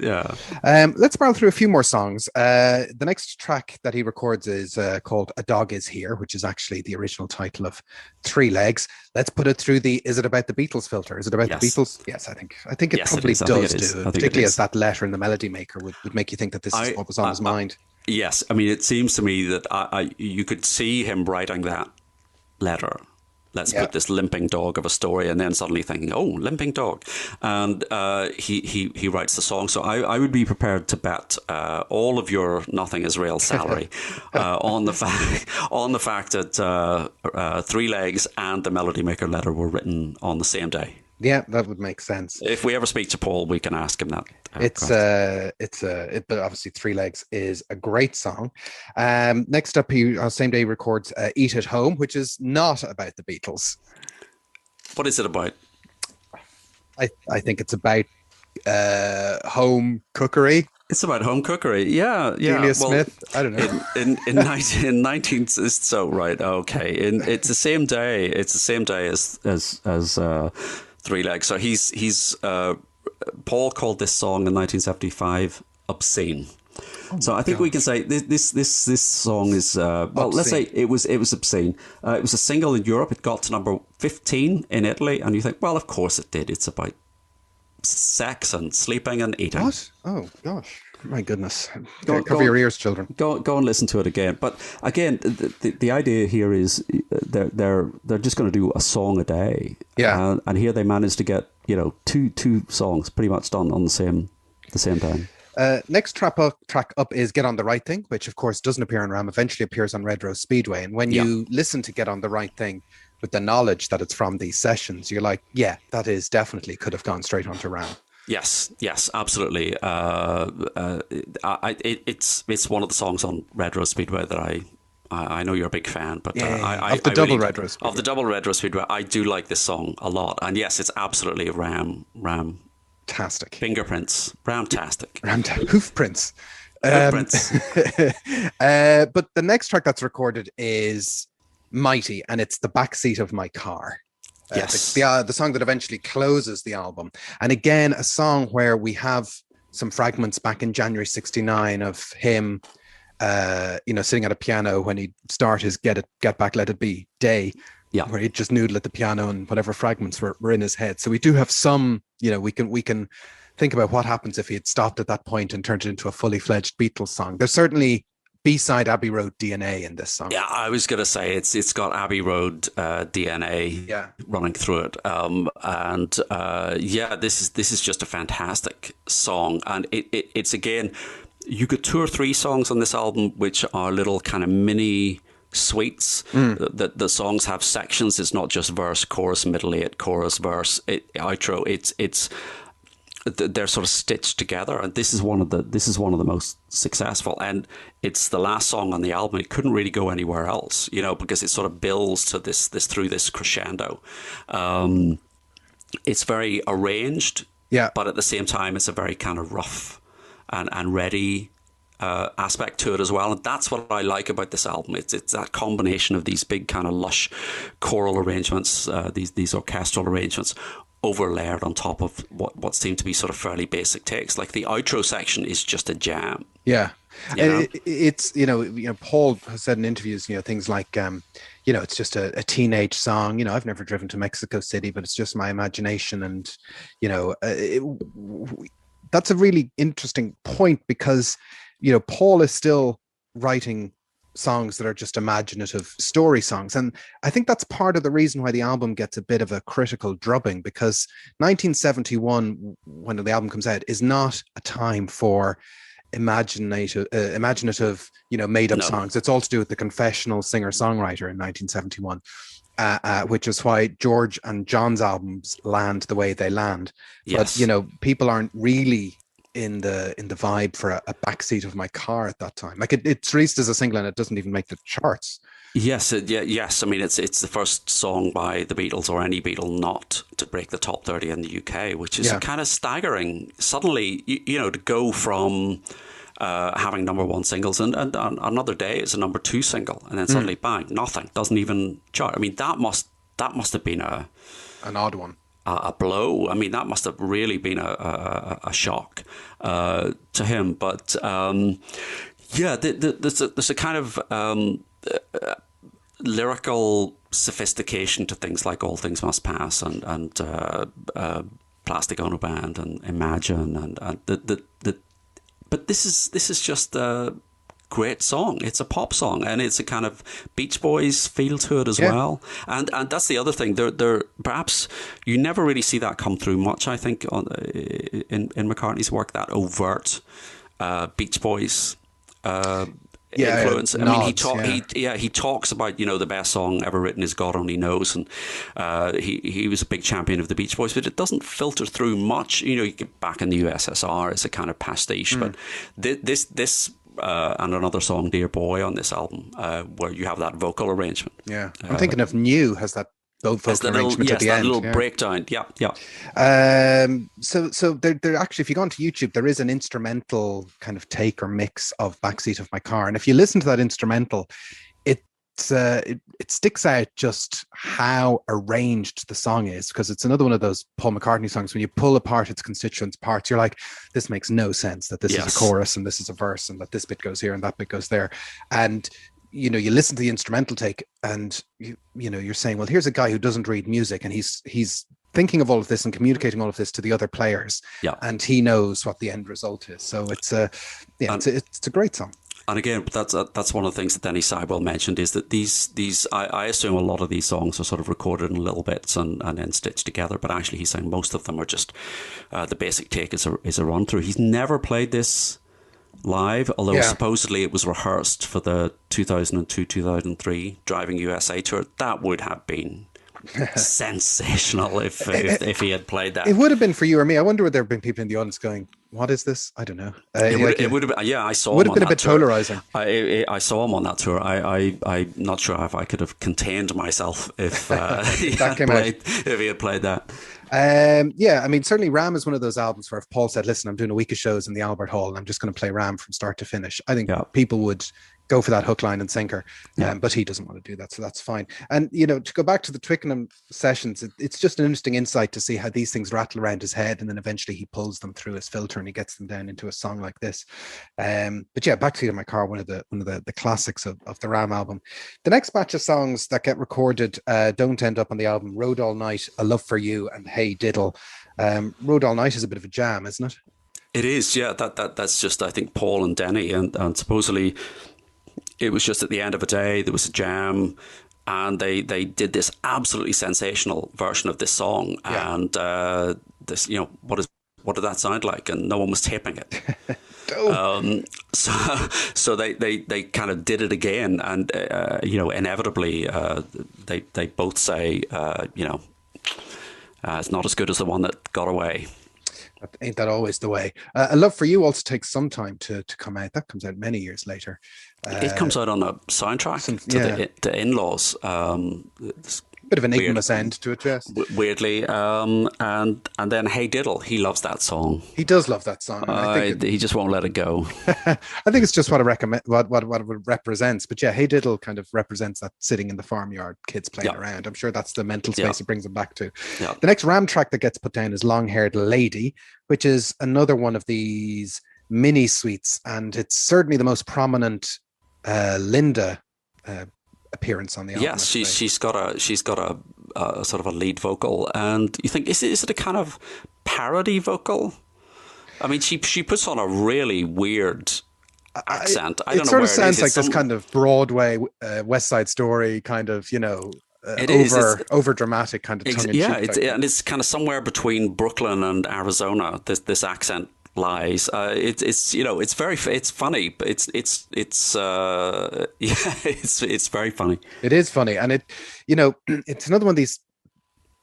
time, Let's barrel through a few more songs. The next track that he records is called A Dog Is Here, which is actually the original title of Three Legs. Let's put it through the Is It About the Beatles filter? Is it about the Beatles? Yes, I think it probably does do, particularly as that letter in the Melody Maker would make you think that this is what was on his mind. Yes, I mean, it seems to me that you could see him writing that letter. Let's put this limping dog of a story, and then suddenly thinking, oh, limping dog, and he writes the song. So I would be prepared to bet all of your Nothing Is Real salary on the fact that Three Legs and the Melody Maker letter were written on the same day. Yeah, that would make sense. If we ever speak to Paul, we can ask him that. But obviously Three Legs is a great song. Next up, he on the same day he records Eat at Home, which is not about the Beatles. What is it about? I think it's about home cookery. It's about home cookery. Yeah. Delia Smith. I don't know. In 19 so right. Okay. It's the same day. It's the same day as Three Legs. So he's Paul called this song in 1975 obscene. So I think we can say this song is well. Obscene. Let's say it was obscene. It was a single in Europe. It got to number 15 in Italy, and you think, well, of course it did. It's about sex and sleeping and eating. What? Oh gosh, my goodness! Cover your ears, children. Go and listen to it again. But again, the idea here is they're just going to do a song a day. Yeah, and here they managed to get two songs pretty much done on the same time. Next track up is Get on the Right Thing, which of course doesn't appear on RAM, eventually appears on Red Rose Speedway. And when you listen to Get on the Right Thing with the knowledge that it's from these sessions, you're like, yeah, that is definitely could have gone straight onto RAM. Yes, absolutely. It's one of the songs on Red Rose Speedway that I know you're a big fan, but of the double Red Rose Speedway. Of the double Red Rose Speedway, I do like this song a lot. And yes, it's absolutely RAM. Fantastic. Fingerprints. Ramtastic. Hoof prints. But the next track that's recorded is Mighty, and it's The Backseat of My Car. Yes. The song that eventually closes the album. And again, a song where we have some fragments back in January 69 of him, sitting at a piano when he started his Get Back, Let It Be day. Yeah, where he'd just noodle at the piano and whatever fragments were in his head. So we do have some, we can think about what happens if he had stopped at that point and turned it into a fully fledged Beatles song. There's certainly B-side Abbey Road DNA in this song. Yeah, I was going to say it's got Abbey Road DNA running through it. This is just a fantastic song. And it's again, you got 2 or 3 songs on this album which are little kind of mini suites. The songs have sections. It's not just verse, chorus, middle 8, chorus, verse, outro. It's they're sort of stitched together, and this is one of the most successful, and it's the last song on the album. It couldn't really go anywhere else, because it sort of builds to this through this crescendo. It's very arranged, but at the same time it's a very kind of rough and ready aspect to it as well, and that's what I like about this album. It's that combination of these big kind of lush choral arrangements, these orchestral arrangements, overlayered on top of what seem to be sort of fairly basic takes. Like the outro section is just a jam. Yeah, it's Paul has said in interviews, things like it's just a teenage song. I've never driven to Mexico City, but it's just my imagination, and that's a really interesting point because Paul is still writing songs that are just imaginative story songs. And I think that's part of the reason why the album gets a bit of a critical drubbing, because 1971, when the album comes out, is not a time for imaginative, made up songs. It's all to do with the confessional singer-songwriter in 1971. Which is why George and John's albums land the way they land. Yes. But people aren't really in the vibe for a backseat of my car at that time. Like it's released as a single and it doesn't even make the charts. Yes. I mean, it's the first song by the Beatles or any Beatle not to break the top 30 in the UK, which is kind of staggering. Suddenly, to go from having number 1 singles and another day it's a number 2 single, and then suddenly bang, nothing, doesn't even chart. I mean, that must have been an odd one. A blow. I mean, that must have really been a shock to him. But there's a kind of lyrical sophistication to things like All Things Must Pass and Plastic Ono Band and Imagine and but this is just a great song. It's a pop song, and it's a kind of Beach Boys feel to it as well. And that's the other thing. There perhaps you never really see that come through much, I think, in McCartney's work, that overt Beach Boys influence. I mean, he talks about the best song ever written is God Only Knows, and he was a big champion of the Beach Boys, but it doesn't filter through much. You get Back in the USSR, it's a kind of pastiche, but this and another song, Dear Boy, on this album, where you have that vocal arrangement. Yeah, I'm thinking of New has that vocal arrangement at the end. Little breakdown. Yeah. So there actually, if you go onto YouTube, there is an instrumental kind of take or mix of Backseat of My Car, and if you listen to that instrumental, it sticks out just how arranged the song is, because it's another one of those Paul McCartney songs when you pull apart its constituent parts, you're like, this makes no sense that this is a chorus and this is a verse and that this bit goes here and that bit goes there. And you listen to the instrumental take and you're saying, well, here's a guy who doesn't read music and he's thinking of all of this and communicating all of this to the other players, and he knows what the end result is. So it's a great song. And again, that's one of the things that Denny Seiwell mentioned, is that these I assume a lot of these songs are sort of recorded in little bits and then stitched together, but actually he's saying most of them are just the basic take is a run through. He's never played this live, although supposedly it was rehearsed for the 2002-2003 Driving USA tour. That would have been sensational if he had played that. It would have been for you or me. I wonder would there have been people in the audience going, what is this? I don't know. It would have been, I saw him. Would have been a bit tour. polarizing. I saw him on that tour. I'm not sure if I could have contained myself if he had played that. I mean, certainly Ram is one of those albums where if Paul said, listen, I'm doing a week of shows in the Albert Hall and I'm just going to play Ram from start to finish, I think people would go for that hook, line and sinker. But he doesn't want to do that, so that's fine. And to go back to the Twickenham sessions, it's just an interesting insight to see how these things rattle around his head and then eventually he pulls them through his filter and he gets them down into a song like this. But yeah, Backseat of My Car, one of the classics of the Ram album. The next batch of songs that get recorded don't end up on the album: Road All Night, A Love for You, and Hey Diddle. Road All Night is a bit of a jam, isn't it? It is, yeah. That's just, I think, Paul and Denny, and supposedly it was just at the end of a day, there was a jam, and they did this absolutely sensational version of this song. Yeah. And this, what did that sound like? And no one was taping it. So they kind of did it again, and inevitably they both say it's not as good as the one that got away. Ain't that always the way? A Love for You also takes some time to come out. That comes out many years later. It comes out on a soundtrack to In-Laws. Bit of an enigma's end to it, yes. Weirdly, and then Hey Diddle, he loves that song. He does love that song. He just won't let it go. I think it's just what it represents. But yeah, Hey Diddle kind of represents that sitting in the farmyard, kids playing around. I'm sure that's the mental space it brings them back to. Yeah. The next Ram track that gets put down is Long Haired Lady, which is another one of these mini suites, and it's certainly the most prominent Linda appearance on the album. Yes, she's got a sort of a lead vocal, and you think, is it a kind of parody vocal? I mean, she puts on a really weird accent. I don't know. It sort of sounds like this kind of Broadway West Side Story kind of, over dramatic kind of tongue in cheek. Yeah, it's kind of somewhere between Brooklyn and Arizona. This accent lies. It's funny, but it's very funny. It is funny, and it's another one of these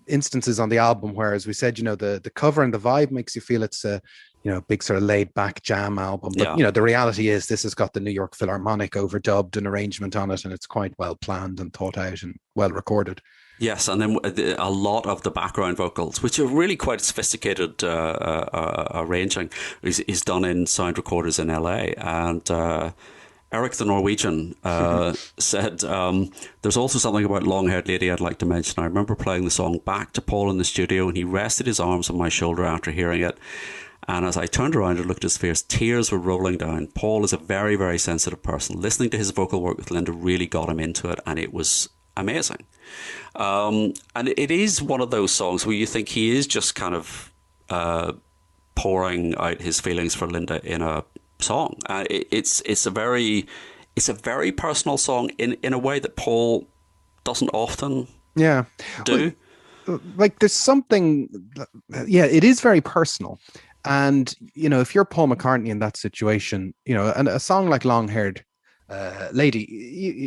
instances on the album where, as we said, the cover and the vibe makes you feel it's a big sort of laid back jam album, but the reality is this has got the New York Philharmonic overdubbed an arrangement on it, and it's quite well planned and thought out and well recorded. Yes, and then a lot of the background vocals, which are really quite sophisticated arranging, is done in sound recorders in LA. And Eric the Norwegian said, there's also something about Long Haired Lady I'd like to mention. I remember playing the song back to Paul in the studio, and he rested his arms on my shoulder after hearing it. And as I turned around and looked at his face, tears were rolling down. Paul is a very, very sensitive person. Listening to his vocal work with Linda really got him into it, and it was amazing. And it is one of those songs where you think he is just kind of pouring out his feelings for Linda in a song. It's a very personal song in a way that Paul doesn't often do. Like there's something, it is very personal. And if you're Paul McCartney in that situation, and a song like Long Haired Lady,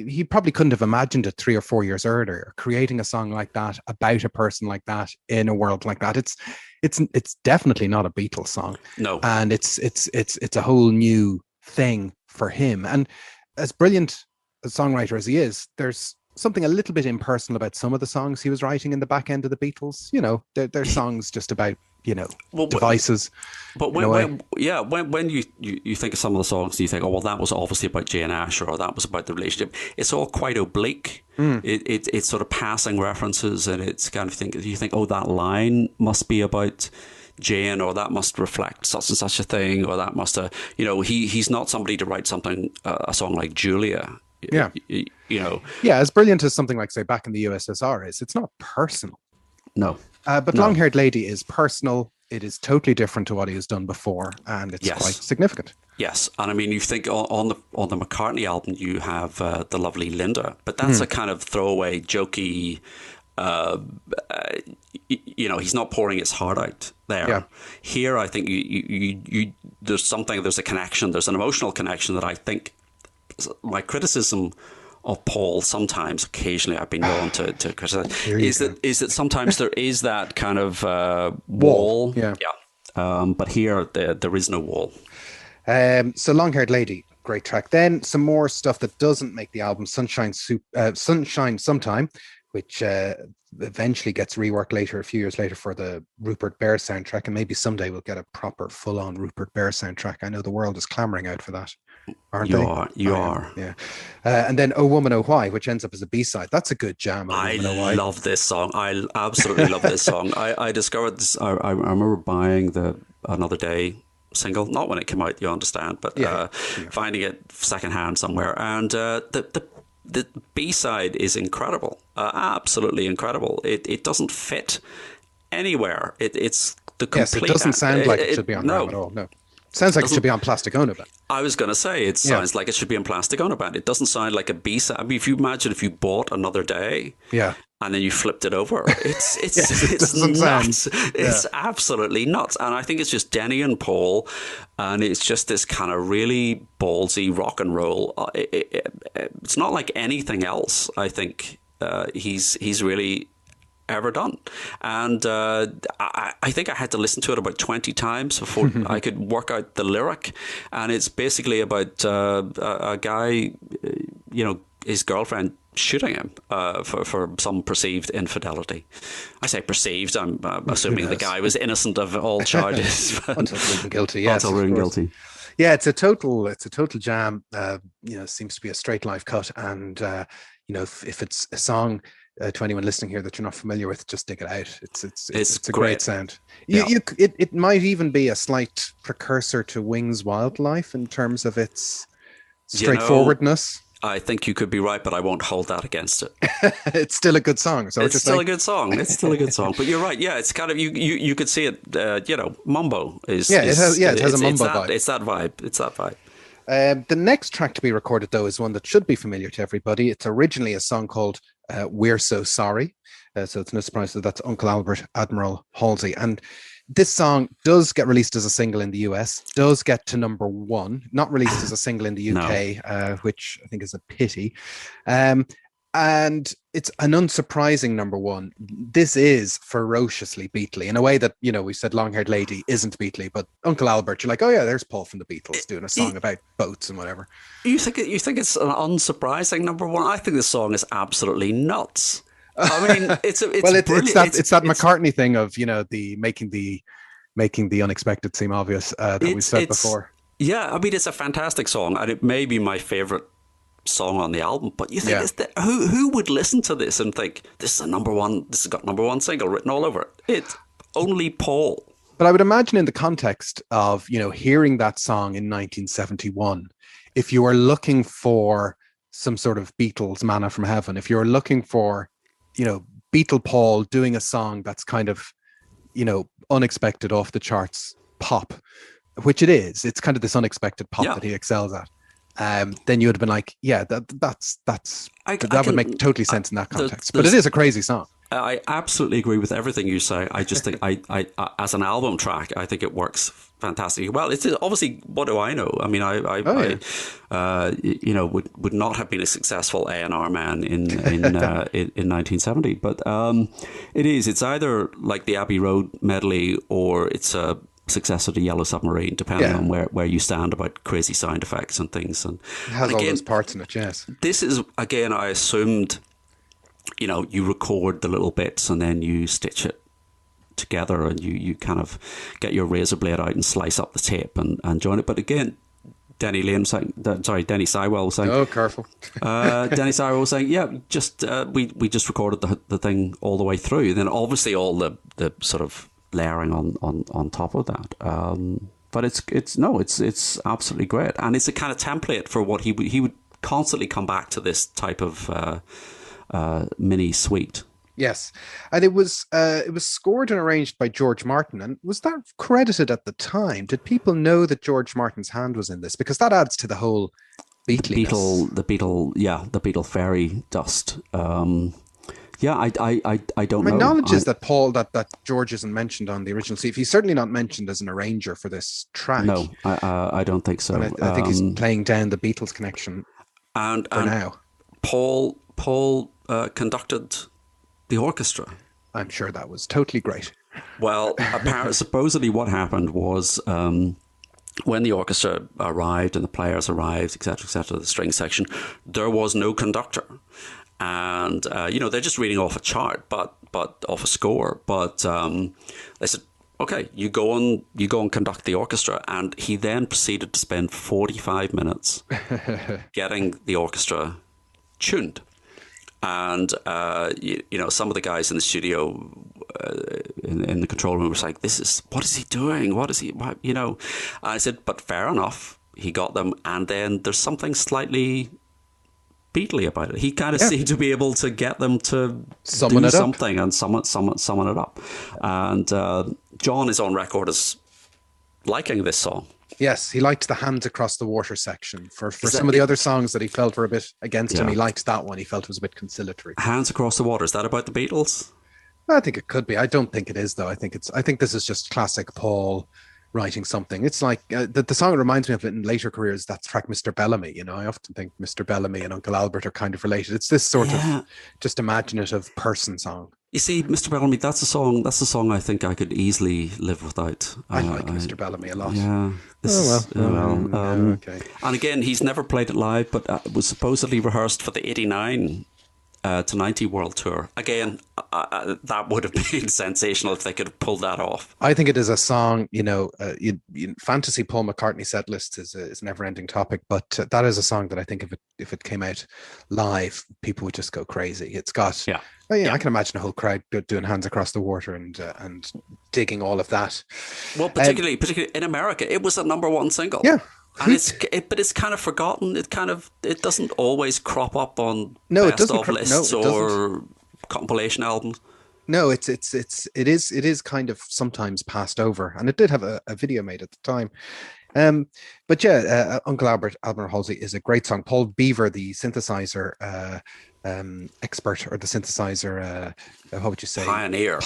he probably couldn't have imagined it 3 or 4 years earlier, creating a song like that about a person like that in a world like that. It's definitely not a Beatles song. No. And it's a whole new thing for him. And as brilliant a songwriter as he is, there's something a little bit impersonal about some of the songs he was writing in the back end of the Beatles. You know, they're songs just about, you know, devices. But when you think of some of the songs, you think, oh, well, that was obviously about Jane Asher, or that was about the relationship. It's all quite oblique. It's sort of passing references, and it's kind of you think, oh, that line must be about Jane, or that must reflect such and such a thing, or that must, you know, he's not somebody to write something, a song like Julia. Yeah. You know. Yeah, as brilliant as something like, say, Back in the USSR is, it's not personal. No. But Long Haired Lady is personal. It is totally different to what he has done before, and it's quite significant. Yes, and I mean, you think on the McCartney album, you have the lovely Linda, but that's a kind of throwaway, jokey. You know, he's not pouring his heart out there. Yeah. Here, I think you there's a connection. There's an emotional connection that I think. My criticism of Paul, sometimes, occasionally, I've been known to criticize, is that sometimes there is that kind of wall. Yeah. But here, there is no wall. So Long Haired Lady, great track. Then some more stuff that doesn't make the album, Sunshine Sometime, which eventually gets reworked later, a few years later, for the Rupert Bear soundtrack, and maybe someday we'll get a proper full-on Rupert Bear soundtrack. I know the world is clamoring out for that. Aren't they? You are. Yeah. And then Oh Woman, Oh Why, which ends up as a B-side. That's a good jam. I love this song. I absolutely love this song. I discovered this. I remember buying the Another Day single, not when it came out, you understand, but finding it secondhand somewhere. And the B-side is incredible. Absolutely incredible. It doesn't fit anywhere. It's the complete... Yes, it doesn't sound like it should be on Ram at all. No. Sounds like it should be on Plastic Ono Band. I was going to say, it sounds like it should be on Plastic Ono Band. It doesn't sound like a B-side. I mean, if you imagine if you bought Another Day, and then you flipped it over, it's it's nuts. It's absolutely nuts. And I think it's just Denny and Paul, and it's just this kind of really ballsy rock and roll. It's not like anything else, I think, he's really ever done. And I think I had to listen to it about 20 times before I could work out the lyric. And it's basically about a guy, you know, his girlfriend shooting him for some perceived infidelity. I say perceived, I'm assuming the guy was innocent of all charges. Until proven guilty, yes. Until proven guilty. Yeah, it's a total jam. You know, seems to be a straight live cut. And, you know, if it's a song... to anyone listening here that you're not familiar with, just dig it out. It's a great sound. It might even be a slight precursor to Wings Wildlife in terms of its straightforwardness. I think you could be right, but I won't hold that against it. It's still a good song. So it's still a good song. It's still a good song. But you're right. Yeah, it's kind of you could see it. You know, Mumbo is. Yeah, it has a Mumbo vibe. It's that vibe. It's that vibe. The next track to be recorded, though, is one that should be familiar to everybody. It's originally a song called We're So Sorry. So it's no surprise that that's Uncle Albert, Admiral, Halsey. And this song does get released as a single in the US, does get to number 1, not released as a single in the UK, which I think is a pity. And it's an unsurprising number 1. This is ferociously Beatley in a way that, you know, we said Long Haired Lady isn't Beatley, but Uncle Albert, you're like, oh yeah, there's Paul from the Beatles doing a song about boats and whatever. You think it's an unsurprising number 1? I think this song is absolutely nuts. I mean, it's that McCartney thing of, you know, the making the unexpected seem obvious that we've said before. Yeah, I mean, it's a fantastic song, and it may be my favorite song on the album, but you think who would listen to this and think this is a number 1, this has got number 1 single written all over it? It's only Paul. But I would imagine in the context of, you know, hearing that song in 1971, if you were looking for some sort of Beatles manna from heaven, if you're looking for, you know, Beatle Paul doing a song that's kind of, you know, unexpected, off the charts pop, which it is, it's kind of this unexpected pop that he excels at. Then you would have been like, yeah, that would make totally sense in that context. But it is a crazy song. I absolutely agree with everything you say. I just think I as an album track, I think it works fantastically well. It's obviously, what do I know? I mean, you know, would not have been a successful A&R man in 1970. But it's either like the Abbey Road medley, or it's a successor to Yellow Submarine, depending on where you stand about crazy sound effects and things. And it has all those parts in it, yes. This is, again, I assumed you record the little bits and then you stitch it together, and you kind of get your razor blade out and slice up the tape and join it. But again, Denny Sywell was saying, oh, careful. Denny Sywell was saying, yeah, just we just recorded the thing all the way through. And then obviously all the sort of layering on top of that. But it's absolutely great, and it's a kind of template for what he would constantly come back to this type of mini suite. Yes, and it was scored and arranged by George Martin. And was that credited at the time? Did people know that George Martin's hand was in this? Because that adds to the whole Beatliness. The Beatle fairy dust. I don't know. My knowledge is that Paul, that George isn't mentioned on the original. See, if he's certainly not mentioned as an arranger for this track. No, I don't think so. And I think he's playing down the Beatles connection for now. Paul conducted the orchestra. I'm sure that was totally great. Well, supposedly what happened was when the orchestra arrived and the players arrived, etc., the string section, there was no conductor. And, they're just reading off a chart, but off a score. But they said, okay, you go and conduct the orchestra. And he then proceeded to spend 45 minutes getting the orchestra tuned. And, some of the guys in the studio in the control room were like, what is he doing? I said, but fair enough. He got them. And then there's something slightly Beatley about it. He kind of seemed to be able to get them to do something and summon it up. And John is on record as liking this song. Yes, he liked the Hands Across the Water section. For some of the other songs that he felt were a bit against him, he liked that one. He felt it was a bit conciliatory. Hands Across the Water, is that about the Beatles? I think it could be. I don't think it is, though. I think this is just classic Paul writing something. It's like the song reminds me of it in later careers, that track Mr. Bellamy. I often think Mr. Bellamy and Uncle Albert are kind of related. It's this sort of just imaginative person song. You see, Mr. Bellamy, that's a song I think I could easily live without. I like Mr. Bellamy a lot. Yeah. Okay. And again, he's never played it live, but it was supposedly rehearsed for the 89 to 90 World Tour. Again, that would have been sensational if they could have pulled that off. I think it is a song, fantasy Paul McCartney set list is a never-ending topic, but that is a song that I think if it came out live, people would just go crazy. It's got... I can imagine a whole crowd doing Hands Across the Water and digging all of that. Well, particularly in America, it was a #1 single. Yeah. And it's kind of forgotten. It doesn't always crop up on best of lists or compilation albums. No, it is kind of sometimes passed over, and it did have a video made at the time. But Uncle Albert, Admiral Halsey is a great song. Paul Beaver, the synthesizer expert, or the synthesizer, what would you say? Pioneer,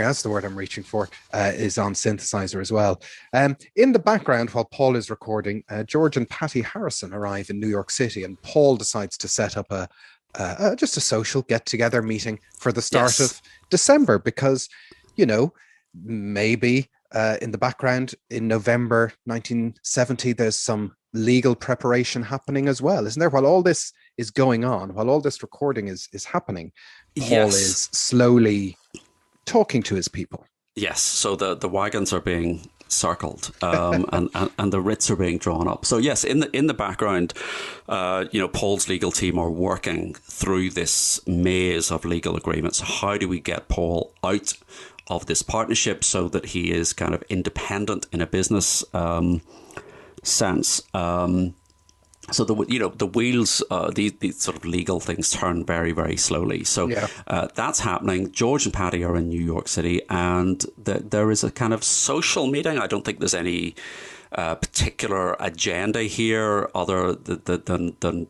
that's the word I'm reaching for, is on synthesizer as well. In the background, while Paul is recording, George and Patty Harrison arrive in New York City, and Paul decides to set up just a social get-together meeting for the start of December, because, maybe in the background in November 1970, there's some legal preparation happening as well, isn't there? While all this is going on, while all this recording is happening, Paul is slowly talking to his people. Yes, so the wagons are being circled, and the writs are being drawn up. So yes, in the background, Paul's legal team are working through this maze of legal agreements. How do we get Paul out of this partnership so that he is kind of independent in a business sense? So the wheels, these sort of legal things turn very, very slowly. So that's happening. George and Patty are in New York City, and there is a kind of social meeting. I don't think there's any particular agenda here other than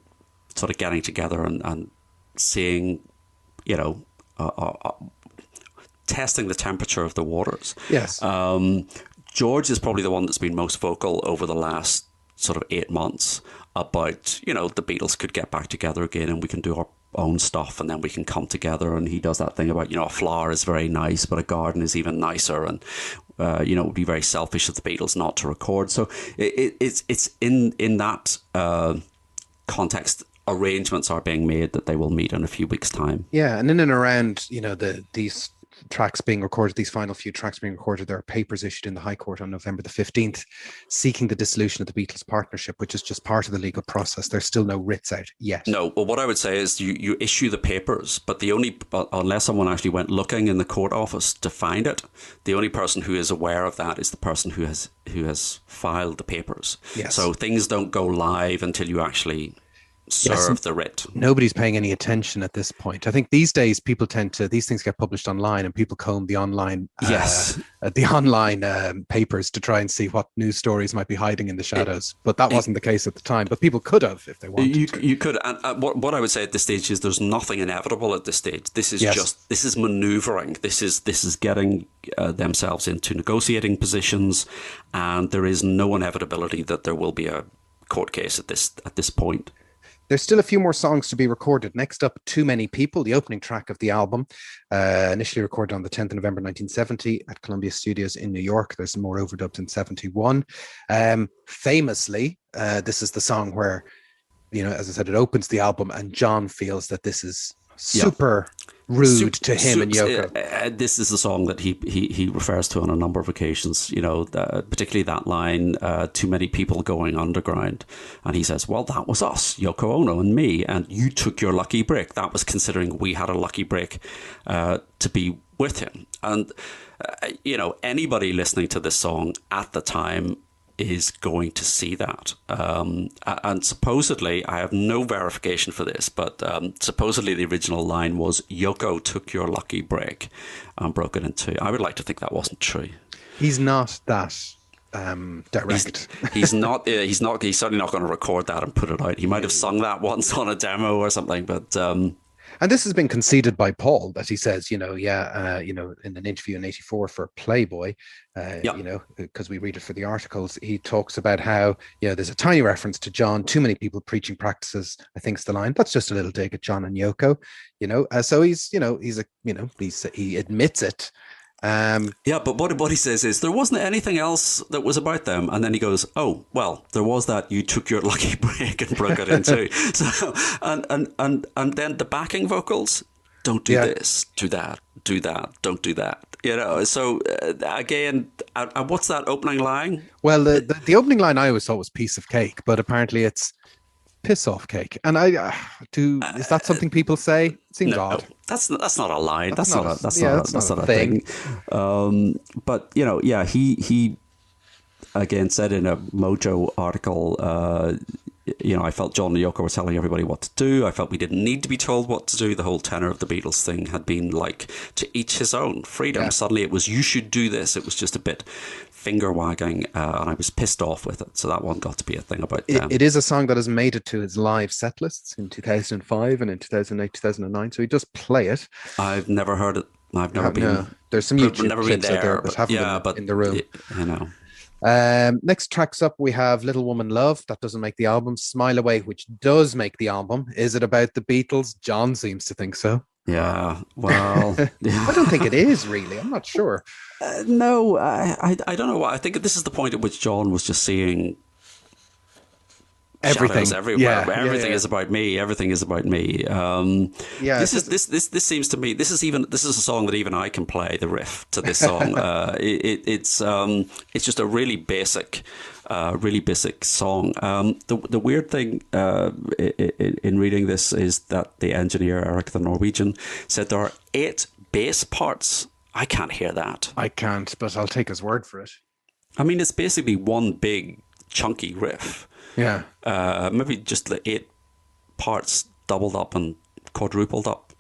sort of getting together and seeing, testing the temperature of the waters. Yes. George is probably the one that's been most vocal over the last sort of 8 months about, the Beatles could get back together again and we can do our own stuff and then we can come together. And he does that thing about, a flower is very nice, but a garden is even nicer. And, it would be very selfish of the Beatles not to record. So it's in that context arrangements are being made that they will meet in a few weeks' time. Yeah, and in and around, these tracks being recorded, these final few tracks being recorded, there are papers issued in the High Court on November the 15th seeking the dissolution of the Beatles partnership, which is just part of the legal process. There's still no writs out yet. No, well, what I would say is you issue the papers, but unless someone actually went looking in the court office to find it, the only person who is aware of that is the person who has filed the papers. Yes. So things don't go live until you actually serve the writ. Nobody's paying any attention at this point. I think these days people these things get published online, and people comb the online papers to try and see what news stories might be hiding in the shadows. But that wasn't the case at the time. But people could have if they wanted to. You could. And what I would say at this stage is there's nothing inevitable at this stage. This is this is maneuvering. This is getting themselves into negotiating positions, and there is no inevitability that there will be a court case at this point. There's still a few more songs to be recorded. Next up, Too Many People, the opening track of the album, initially recorded on the 10th of November 1970 at Columbia Studios in New York. There's some more overdubs in 71. Famously, this is the song where, as I said, it opens the album, and John feels that this is super rude to him and Yoko. This is the song that he refers to on a number of occasions, particularly that line, too many people going underground. And he says, well, that was us, Yoko Ono and me, and you took your lucky break. That was considering we had a lucky break to be with him. And, anybody listening to this song at the time is going to see that. And supposedly, I have no verification for this, but supposedly the original line was, Yoko took your lucky break and broke it in two. I would like to think that wasn't true. He's not that direct. He's certainly not going to record that and put it out. He might have sung that once on a demo or something, but... And this has been conceded by Paul, that he says, in an interview in '84 for Playboy, because we read it for the articles, he talks about how, there's a tiny reference to John, too many people preaching practices, I think's the line. That's just a little dig at John and Yoko, so he admits it. But what he says is there wasn't anything else that was about them, and then he goes, oh well, there was that you took your lucky break and broke it in two. So and then the backing vocals, don't do this, do that, don't do that. So again, what's that opening line? Well, the opening line I always thought was piece of cake, but apparently it's piss off cake. And is that something people say? It seems odd. That's not a line. That's not a thing. But he again said in a Mojo article, I felt John and Yoko were telling everybody what to do. I felt we didn't need to be told what to do. The whole tenor of the Beatles thing had been like, to each his own, freedom. Suddenly it was, you should do this. It was just a bit finger wagging, and I was pissed off with it. So that one got to be a thing about them. It is a song that has made it to his live set lists in 2005 and in 2008, 2009. So he does play it. I've never heard it. I've never been. No. There's some YouTube clips out there that haven't been in the room. I know. Next tracks up, we have Little Woman Love. That doesn't make the album. Smile Away, which does make the album. Is it about the Beatles? John seems to think so. Yeah, well... I don't think it is, really. I'm not sure. No, I don't know. I think this is the point at which John was just seeing everything everywhere. Everything is about me. Everything is about me. This seems to me. This is a song that even I can play the riff to this song. It's just a really basic song. The weird thing in reading this is that the engineer Eric the Norwegian said there are 8 bass parts. I can't hear that. I can't, but I'll take his word for it. I mean, it's basically one big chunky riff. Yeah. Maybe just the 8 parts doubled up and quadrupled up.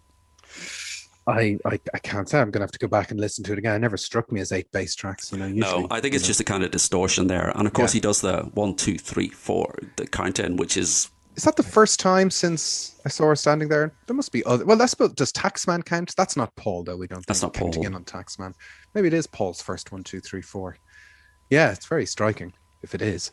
I can't say. I'm going to have to go back and listen to it again. It never struck me as 8 bass tracks. Usually, no, I think it's just a kind of distortion there. And of course, he does the 1, 2, 3, 4, the count in, which is... Is that the first time since I saw her standing there? There must be other... Well, I suppose, does Taxman count? That's not Paul, though. We don't think that's not counting Paul. In on Taxman. Maybe it is Paul's first 1, 2, 3, 4. Yeah, it's very striking, if it is.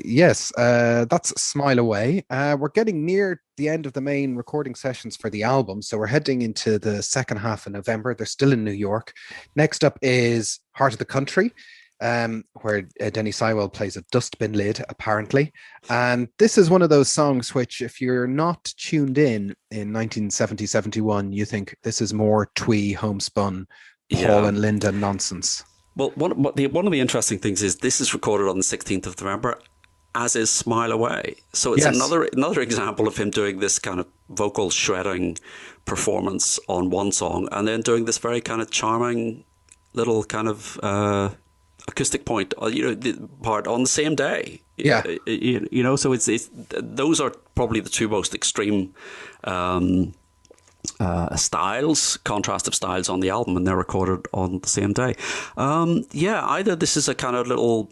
Yes, that's Smile Away. We're getting near the end of the main recording sessions for the album, so we're heading into the second half of November. They're still in New York. Next up is Heart of the Country. where Denny Sywell plays a dustbin lid, apparently. And this is one of those songs which, if you're not tuned in 1970-71, you think this is more twee, homespun, Paul and Linda nonsense. Well, one of the interesting things is this is recorded on the 16th of November, as is Smile Away. So it's another example of him doing this kind of vocal shredding performance on one song and then doing this very kind of charming little kind of acoustic point, the part on the same day. Yeah. So it's those are probably the two most extreme contrast of styles on the album, and they're recorded on the same day. Either this is a kind of little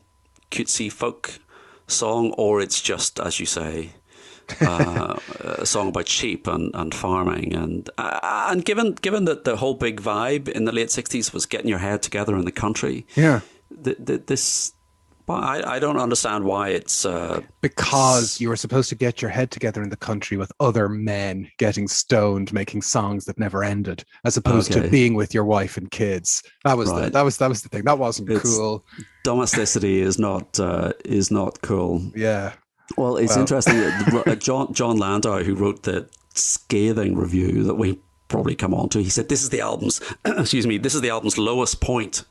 cutesy folk song, or it's just, as you say, a song about sheep and farming, and given that the whole big vibe in the late 60s was getting your head together in the country. Yeah. I don't understand why it's... because you were supposed to get your head together in the country with other men getting stoned, making songs that never ended, as opposed to being with your wife and kids. That was that was the thing. That wasn't cool. Domesticity is not cool. Yeah. Well, it's interesting that John Landau, who wrote the scathing review that we probably come on to, he said this is the album's lowest point.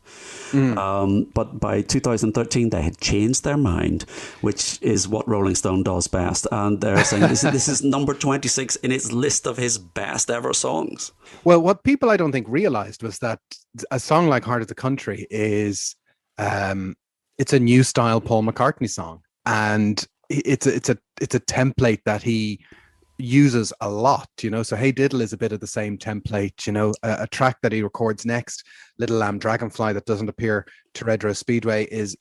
But by 2013, they had changed their mind, which is what Rolling Stone does best. And they're saying this is number 26 in its list of his best ever songs. Well, what people I don't think realized was that a song like Heart of the Country is it's a new style Paul McCartney song, and it's a template that he uses a lot, so Hey Diddle is a bit of the same template. A track that he records next, Little Lamb Dragonfly, that doesn't appear to Red Rose Speedway, is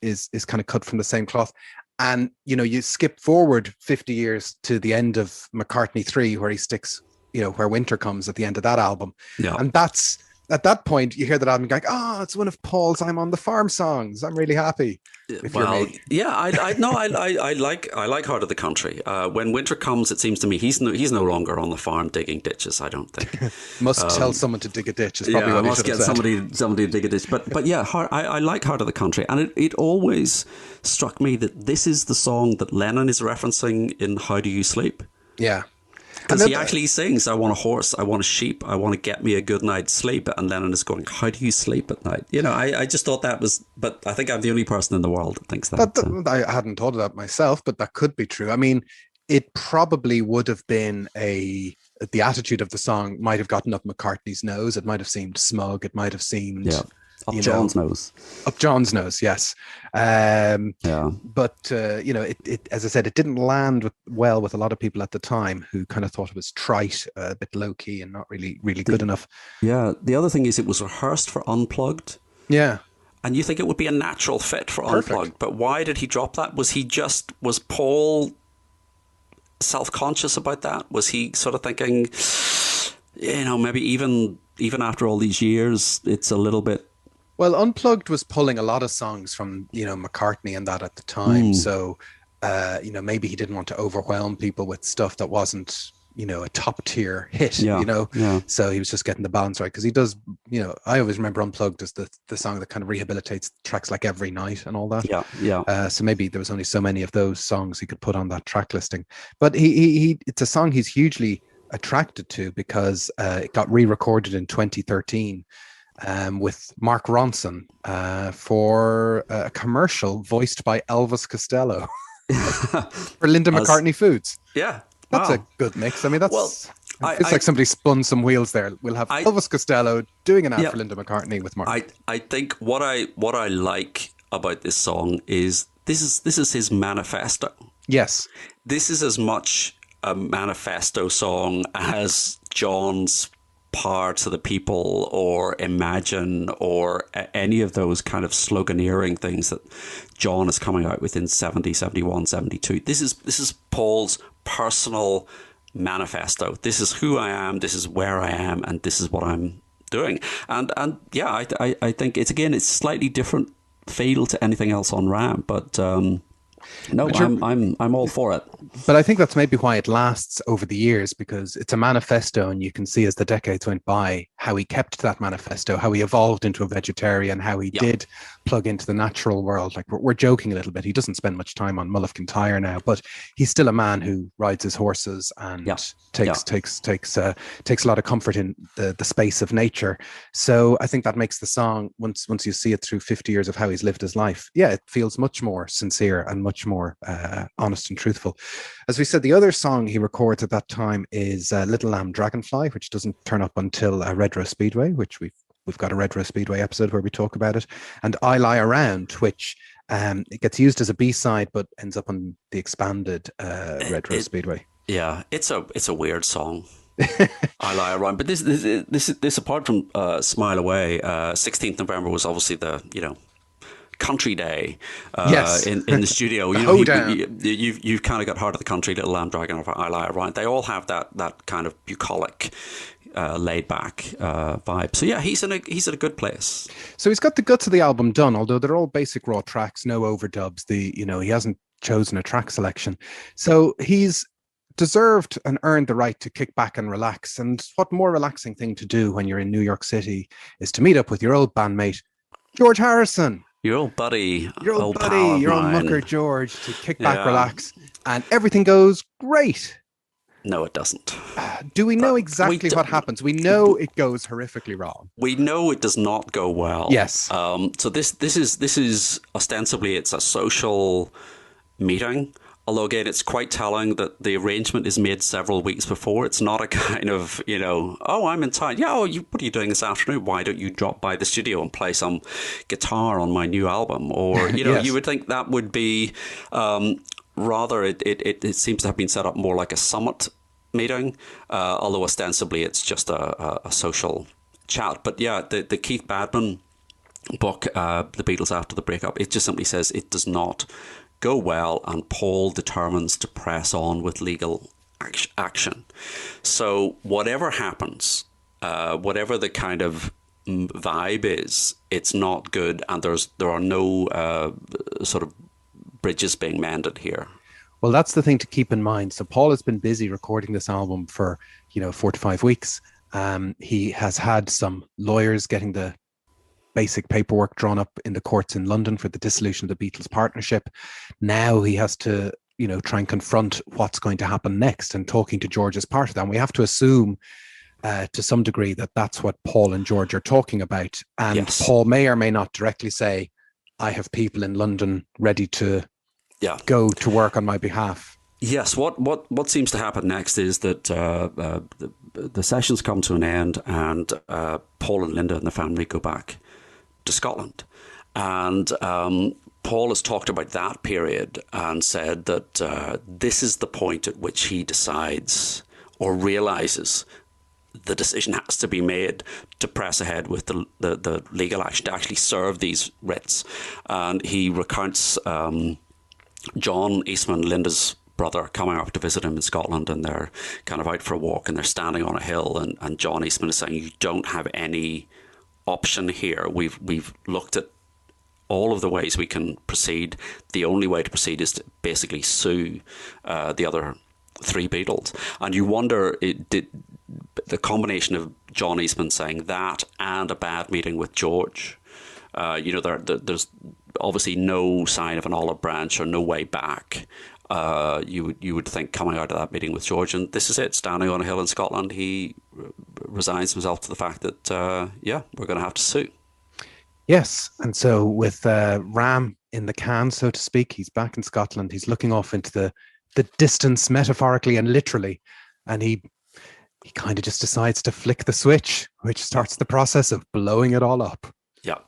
kind of cut from the same cloth. And you skip forward 50 years to the end of McCartney 3, where he sticks Where Winter Comes at the end of that album. And that's at that point you hear that album, like, it's one of Paul's I'm on the Farm songs. I'm really happy. I like Heart of the Country. When Winter Comes, it seems to me he's no longer on the farm digging ditches, I don't think. Must tell someone to dig a ditch is probably what he should have said. somebody to dig a ditch. But yeah, I like Heart of the Country, and it always struck me that this is the song that Lennon is referencing in How Do You Sleep? Yeah. Because he actually sings, I want a horse, I want a sheep, I want to get me a good night's sleep. And Lennon is going, how do you sleep at night? I just thought that was, but I think I'm the only person in the world that thinks that. I hadn't thought of that myself, but that could be true. I mean, it probably would have been the attitude of the song might have gotten up McCartney's nose. It might have seemed smug. It might have seemed... Yeah. Up John's nose. Up John's nose, yes. But, it as I said, it didn't land well with a lot of people at the time who kind of thought it was trite, a bit low-key and not really good enough. Yeah. The other thing is it was rehearsed for Unplugged. Yeah. And you think it would be a natural fit for Perfect. Unplugged. But why did he drop that? Was Paul self-conscious about that? Was he sort of thinking, maybe even after all these years, it's a little bit... Well, Unplugged was pulling a lot of songs from, McCartney and that at the time. So, maybe he didn't want to overwhelm people with stuff that wasn't, a top tier hit, So he was just getting the balance right. Because he does, I always remember Unplugged as the song that kind of rehabilitates tracks like Every Night and all that. Yeah. So maybe there was only so many of those songs he could put on that track listing. But it's a song he's hugely attracted to because it got re-recorded in 2013. With Mark Ronson for a commercial voiced by Elvis Costello for Linda McCartney Foods. Yeah. That's a good mix. I mean, it's like somebody spun some wheels there. We'll have Elvis Costello doing an ad for Linda McCartney with Mark. I think what I like about this song is this is his manifesto. Yes. This is as much a manifesto song as John's Power to the People or Imagine or any of those kind of sloganeering things that John is coming out with in 70, 71, 72. This is Paul's personal manifesto. This is who I am, this is where I am, and this is what I'm doing. And yeah, I think it's slightly different feel to anything else on Ram, but no, I'm all for it. But I think that's maybe why it lasts over the years, because it's a manifesto, and you can see as the decades went by how he kept that manifesto, how he evolved into a vegetarian, how he did plug into the natural world. Like we're joking a little bit. He doesn't spend much time on Mull of Kintyre now, but he's still a man who rides his horses and takes a lot of comfort in the space of nature. So I think that makes the song, once you see it through 50 years of how he's lived his life, it feels much more sincere and much more honest and truthful. As we said, the other song he records at that time is Little Lamb Dragonfly, which doesn't turn up until Red Rose Speedway, which we've got a Red Rose Speedway episode where we talk about it, and I Lie Around, which it gets used as a B-side but ends up on the expanded Red Rose Speedway. Yeah, it's a weird song. I Lie Around, but this apart from Smile Away, 16th November was obviously the country day in the studio. You've kind of got Heart of the Country, Little Lamb Dragon, I Lie Around. They all have that kind of bucolic, laid back vibe. So yeah, he's in a good place. So he's got the guts of the album done, although they're all basic raw tracks, no overdubs. He hasn't chosen a track selection, so he's deserved and earned the right to kick back and relax. And what more relaxing thing to do when you're in New York City is to meet up with your old bandmate George Harrison, your old buddy, your old mucker George, to kick back, relax, and everything goes great. No, it doesn't. Do we know exactly what happens? We know it goes horrifically wrong. We know it does not go well. Yes. So this is ostensibly it's a social meeting. Although, again, it's quite telling that the arrangement is made several weeks before. It's not a kind of, oh, I'm in town. Yeah, what are you doing this afternoon? Why don't you drop by the studio and play some guitar on my new album? Or, yes. You would think that would be, rather, it seems to have been set up more like a summit meeting, although ostensibly it's just a social chat. But yeah, the Keith Badman book, The Beatles After the Breakup, it just simply says it does not go well, and Paul determines to press on with legal action. So whatever happens, whatever the kind of vibe is, it's not good, and there are no sort of bridges being mended here. Well, that's the thing to keep in mind. So Paul has been busy recording this album for 4 to 5 weeks. He has had some lawyers getting the basic paperwork drawn up in the courts in London for the dissolution of the Beatles partnership. Now he has to, try and confront what's going to happen next, and talking to George as part of that. And we have to assume to some degree that that's what Paul and George are talking about. And yes, Paul may or may not directly say, I have people in London ready to go to work on my behalf. Yes, what seems to happen next is that the sessions come to an end, and Paul and Linda and the family go back to Scotland. And Paul has talked about that period and said that this is the point at which he decides or realizes the decision has to be made to press ahead with the legal action to actually serve these writs. And he recounts John Eastman, Linda's brother, coming up to visit him in Scotland, and they're kind of out for a walk, and they're standing on a hill, and John Eastman is saying, you don't have any option here. We've looked at all of the ways we can proceed. The only way to proceed is to basically sue the other three Beatles. And you wonder, did the combination of John Eastman saying that and a bad meeting with George, there's obviously no sign of an olive branch or no way back. You would think, coming out of that meeting with George, and this is it, standing on a hill in Scotland, he resigns himself to the fact that we're going to have to sue. Yes, and so with Ram in the can, so to speak, he's back in Scotland. He's looking off into the distance, metaphorically and literally, and he kind of just decides to flick the switch, which starts the process of blowing it all up. Yeah,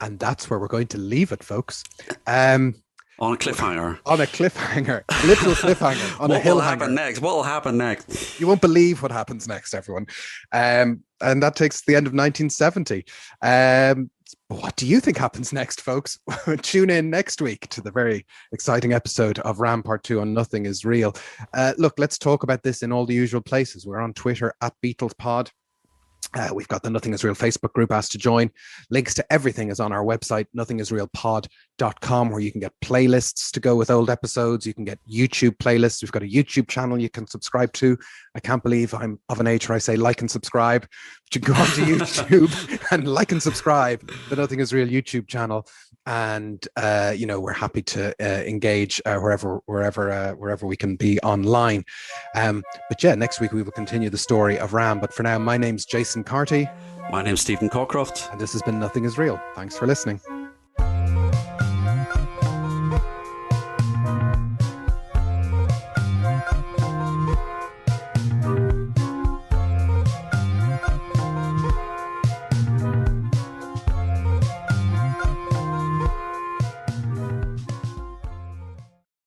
and that's where we're going to leave it, folks. On a cliffhanger. On a cliffhanger. Literal cliffhanger. On a hill hanger. What will happen next? You won't believe what happens next, everyone. And that takes the end of 1970. What do you think happens next, folks? Tune in next week to the very exciting episode of Ram Part 2 on Nothing Is Real. Look, let's talk about this in all the usual places. We're on Twitter @BeatlesPod. We've got the Nothing Is Real Facebook group. Asked to join. Links to everything is on our website, nothingisrealpod.com, where you can get playlists to go with old episodes. You can get YouTube playlists. We've got a YouTube channel you can subscribe to. I can't believe I'm of an age where I say like and subscribe. But you can go onto YouTube and like and subscribe the Nothing Is Real YouTube channel. And we're happy to engage wherever we can be online. But yeah, next week we will continue the story of Ram. But for now, my name's Jason Carty. My name's Stephen Cockcroft. And this has been Nothing Is Real. Thanks for listening.